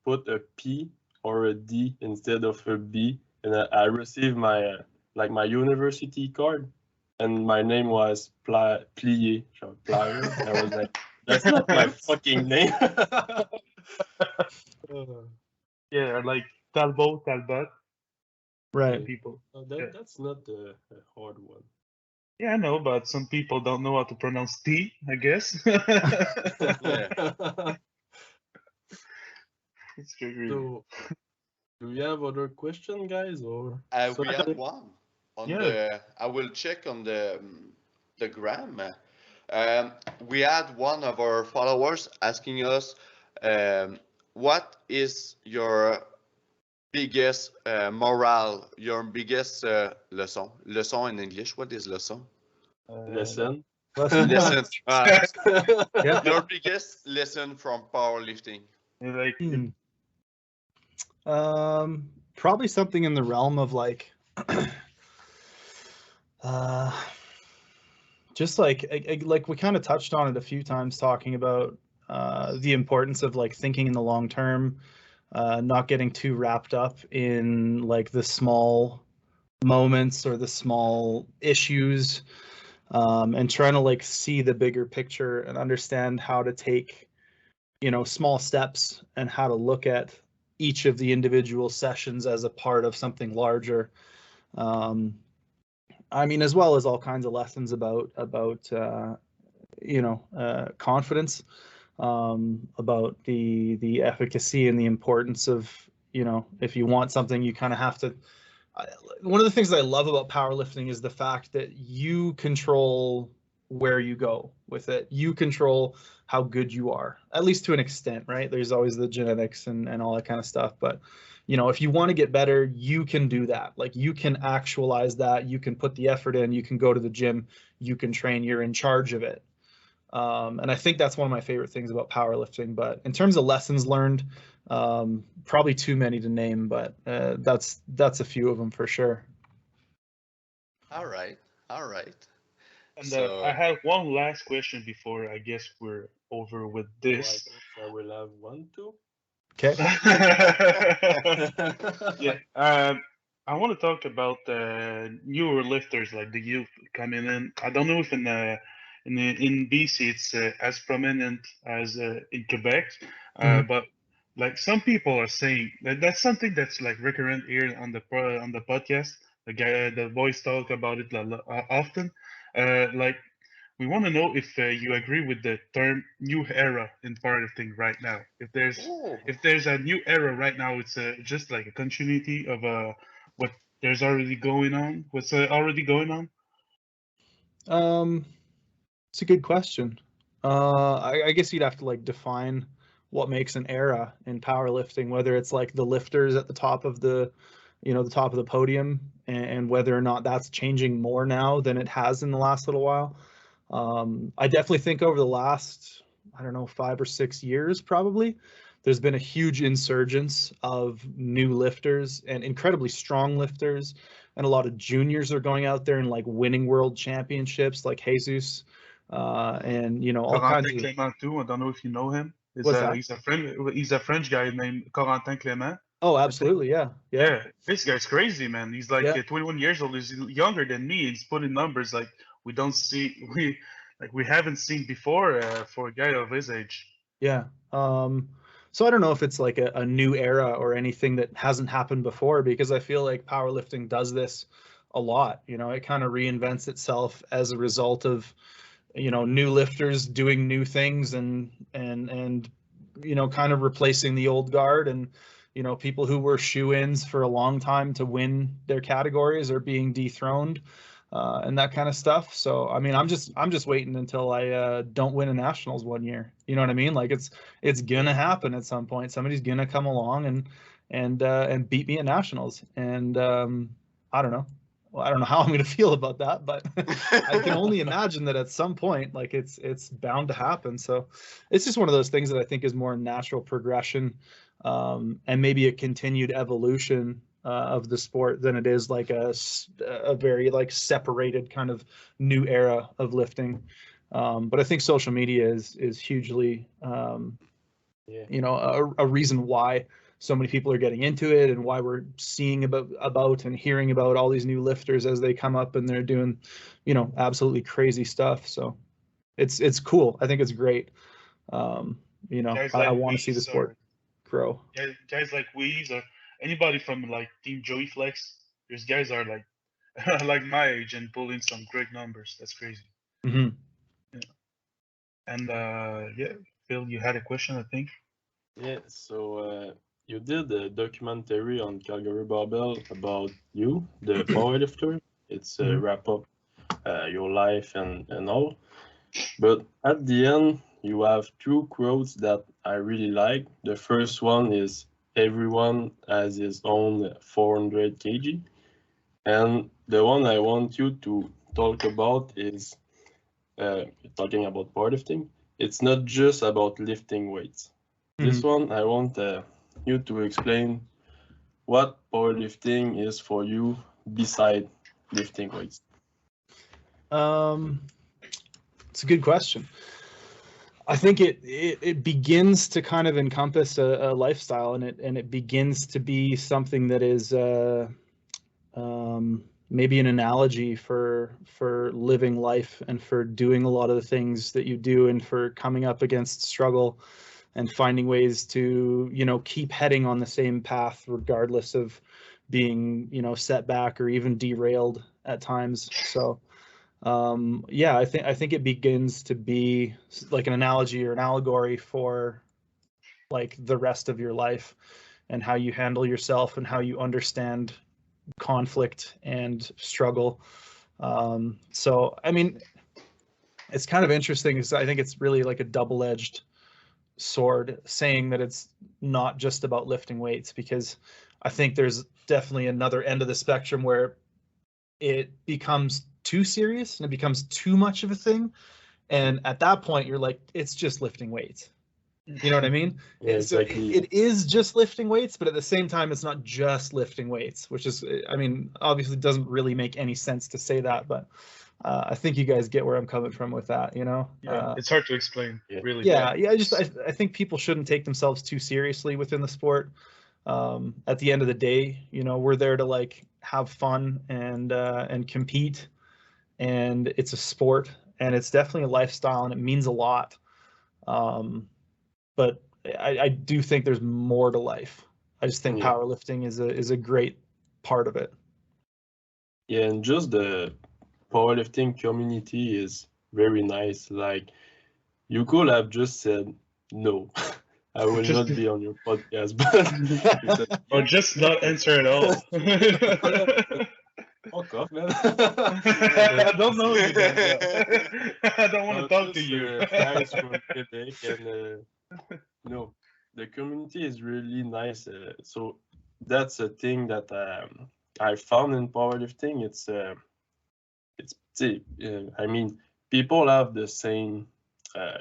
put a P or a D instead of a B, and I received my like my university card, and my name was Plié, so Plier. I was like, that's not my fucking name. yeah, or like Talbot, Talbot Right. people. Oh, Yeah. that's not a hard one. Yeah, I know, but some people don't know how to pronounce T, I guess. Yeah. It's good. So, do we have other question, guys, or We have subject? one on Yeah. the. I will check on the gram. We had one of our followers asking us, what is your biggest moral, your biggest leçon? Leçon in English. What is leçon? Lesson? Lesson. Yeah. Your biggest lesson from powerlifting. Like, Probably something in the realm of like, just like we kind of touched on it a few times, talking about the importance of like thinking in the long term, not getting too wrapped up in like the small moments or the small issues, and trying to like see the bigger picture and understand how to take, small steps and how to look at each of the individual sessions as a part of something larger. I mean, as well as all kinds of lessons about confidence, about the efficacy and the importance of, if you want something, you kind of have to. One of the things that I love about powerlifting is the fact that you control where you go with it. You control how good you are, at least to an extent, right? There's always the genetics and all that kind of stuff. But, if you want to get better, you can do that. Like, you can actualize that. You can put the effort in. You can go to the gym. You can train. You're in charge of it. And I think that's one of my favorite things about powerlifting. But in terms of lessons learned, probably too many to name, but that's a few of them for sure. All right. and So I have one last question before I guess we're over with So I this. guess I will have one too. Okay. Yeah. I want to talk about newer lifters, like the youth coming in. I don't know if in BC it's as prominent as in Quebec, but like some people are saying that's something that's like recurrent here on the podcast. The boys talk about it often. Like, we want to know if you agree with the term "new era" in powerlifting right now. If there's a new era right now, it's just like a continuity of what there's already going on. What's already going on? It's a good question. I guess you'd have to like define what makes an era in powerlifting, whether it's like the lifters at the top of the podium, and whether or not that's changing more now than it has in the last little while. I definitely think over the last, 5 or 6 years, probably, there's been a huge insurgence of new lifters and incredibly strong lifters and a lot of juniors are going out there and like winning world championships, like Jesus, and you know, all kinds of. Clément too. I don't know if you know him. What's that? He's a French guy named Corentin Clément. Oh, absolutely, yeah. This guy's crazy, man. He's like 21 years old. He's younger than me. He's putting numbers like we haven't seen before for a guy of his age. Yeah. So I don't know if it's like a new era or anything that hasn't happened before, because I feel like powerlifting does this a lot. You know, it kind of reinvents itself as a result of, you know, new lifters doing new things and you know, kind of replacing the old guard, and you know, people who were shoe-ins for a long time to win their categories are being dethroned, and that kind of stuff. So I mean, I'm just waiting until I don't win a nationals one year. You know what I mean? Like it's gonna happen at some point. Somebody's gonna come along and beat me at nationals, and I don't know. Well, I don't know how I'm going to feel about that, but I can only imagine that at some point, like it's bound to happen. So it's just one of those things that I think is more natural progression, and maybe a continued evolution of the sport than it is like a very like separated kind of new era of lifting. But I think social media is hugely, you know, a reason why so many people are getting into it, and why we're seeing about and hearing about all these new lifters as they come up and they're doing, you know, absolutely crazy stuff. So it's cool. I think it's great. You know, I want to see the sport grow. Guys like Weeze or anybody from like Team Joey Flex, these guys are like like my age and pulling some great numbers. That's crazy. Mm-hmm. Yeah. And yeah, Phil, you had a question, I think. Yeah. So you did a documentary on Calgary Barbell about you, the powerlifter. It's wrap up your life and all. But at the end, you have two quotes that I really like. The first one is, "Everyone has his own 400 kg." And the one I want you to talk about is talking about powerlifting. It's not just about lifting weights. This one, I want you to explain what powerlifting is for you beside lifting weights. It's a good question. I think it begins to kind of encompass a lifestyle, and it begins to be something that is maybe an analogy for living life and for doing a lot of the things that you do, and for coming up against struggle and finding ways to, you know, keep heading on the same path regardless of being, you know, set back or even derailed at times. So yeah, I think it begins to be like an analogy or an allegory for like the rest of your life, and how you handle yourself and how you understand conflict and struggle. So I mean, it's kind of interesting because I think it's really like a double-edged sword, saying that it's not just about lifting weights, because I think there's definitely another end of the spectrum where it becomes too serious and it becomes too much of a thing, and at that point you're like, it's just lifting weights. You know what I mean? Yeah, exactly. It is just lifting weights, but at the same time it's not just lifting weights, which is, I mean, obviously doesn't really make any sense to say that, but I think you guys get where I'm coming from with that, you know? Yeah, it's hard to explain, really. Yeah, I think people shouldn't take themselves too seriously within the sport. At the end of the day, you know, we're there to like have fun and compete, and it's a sport, and it's definitely a lifestyle, and it means a lot. But I do think there's more to life. I just think powerlifting is a great part of it. Yeah, and just the powerlifting community is very nice. Like, you could have just said, "No, I will not be on your podcast," but you said, or just not answer at all. Fuck off, man. I don't know you, man. I don't want to talk to you. Guys from Quebec, and no, the community is really nice. So that's a thing that I found in powerlifting. I mean, people have the same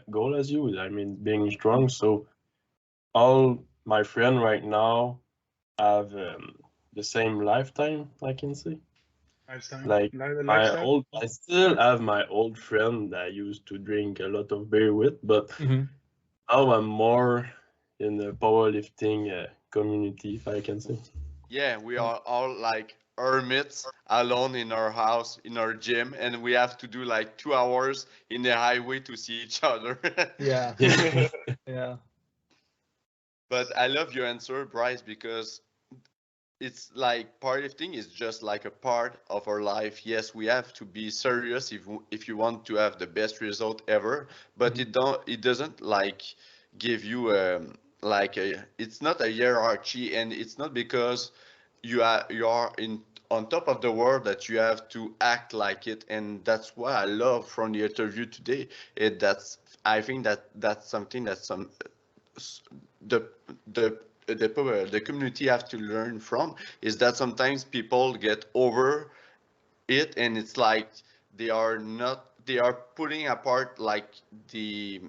goal as you. I mean, being strong. So all my friends right now have the same lifetime, I can say. Lifestyle. Like Lifestyle. I still have my old friend that I used to drink a lot of beer with, but now I'm more in the powerlifting community, if I can say. Yeah, we are all like hermits alone in our house, in our gym, and we have to do like 2 hours in the highway to see each other. Yeah. Yeah. Yeah. But I love your answer, Bryce, because it's like powerlifting is just like a part of our life. Yes, we have to be serious if you want to have the best result ever, but it doesn't like give you like it's not a hierarchy, and it's not because you are in on top of the world that you have to act like it. And that's what I love from the interview today. I think that's something that the the community have to learn from, is that sometimes people get over it, and it's like they are putting apart like the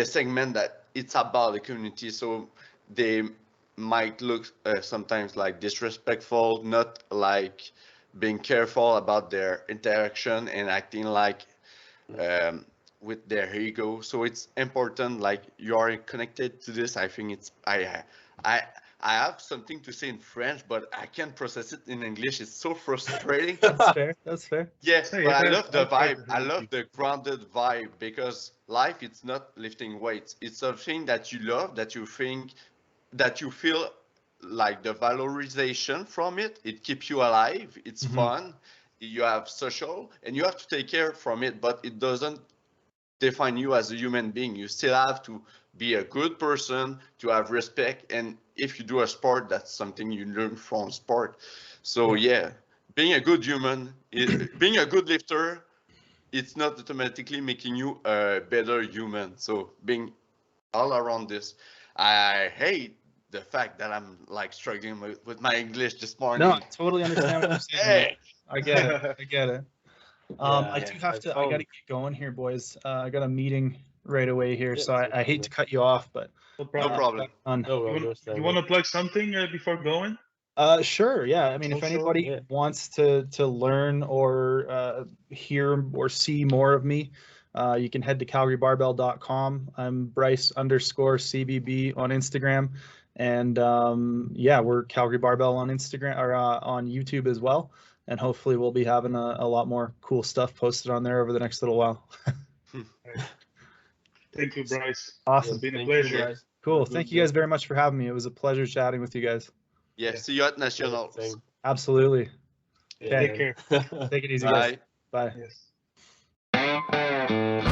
segment that it's about the community. So they might look sometimes like disrespectful, not like being careful about their interaction and acting like with their ego. So it's important, like you are connected to this. I think it's I have something to say in French, but I can't process it in English. It's so frustrating. That's fair. That's fair. Yeah, Say but it, I love the try vibe. to I help love you. the grounded vibe, because life, it's not lifting weights. It's something that you love, that you think, that you feel like the valorization from it. It keeps you alive. It's fun. You have social, and you have to take care from it, but it doesn't define you as a human being. You still have to be a good person, to have respect. And if you do a sport, that's something you learn from sport. So yeah, being a good human, being a good lifter, it's not automatically making you a better human. So being all around this, I hate the fact that I'm like struggling with my English this morning. No, I totally understand what you're saying. Hey! I get it. I get it. I Yeah, do have I to. I found- got to get going here, boys. I got a meeting right away here, Yeah, so I hate to cut you off, but No No problem. problem. No, You understand. want to plug something before going? Sure. Yeah. I mean, if Oh, sure, anybody yeah. wants to learn or hear or see more of me, you can head to calgarybarbell.com. I'm Bryce_CBB on Instagram, and yeah, we're Calgary Barbell on Instagram or on YouTube as well. And hopefully, we'll be having a lot more cool stuff posted on there over the next little while. Thank you, Bryce. Awesome. It's been a Thank you, pleasure. guys. Cool. Good Thank you guys very much for having me. It was a pleasure chatting with you guys. Yeah, see you at Nationals. Same. Absolutely. Yeah, Take care. Take it easy, guys. Bye. Bye. Yes.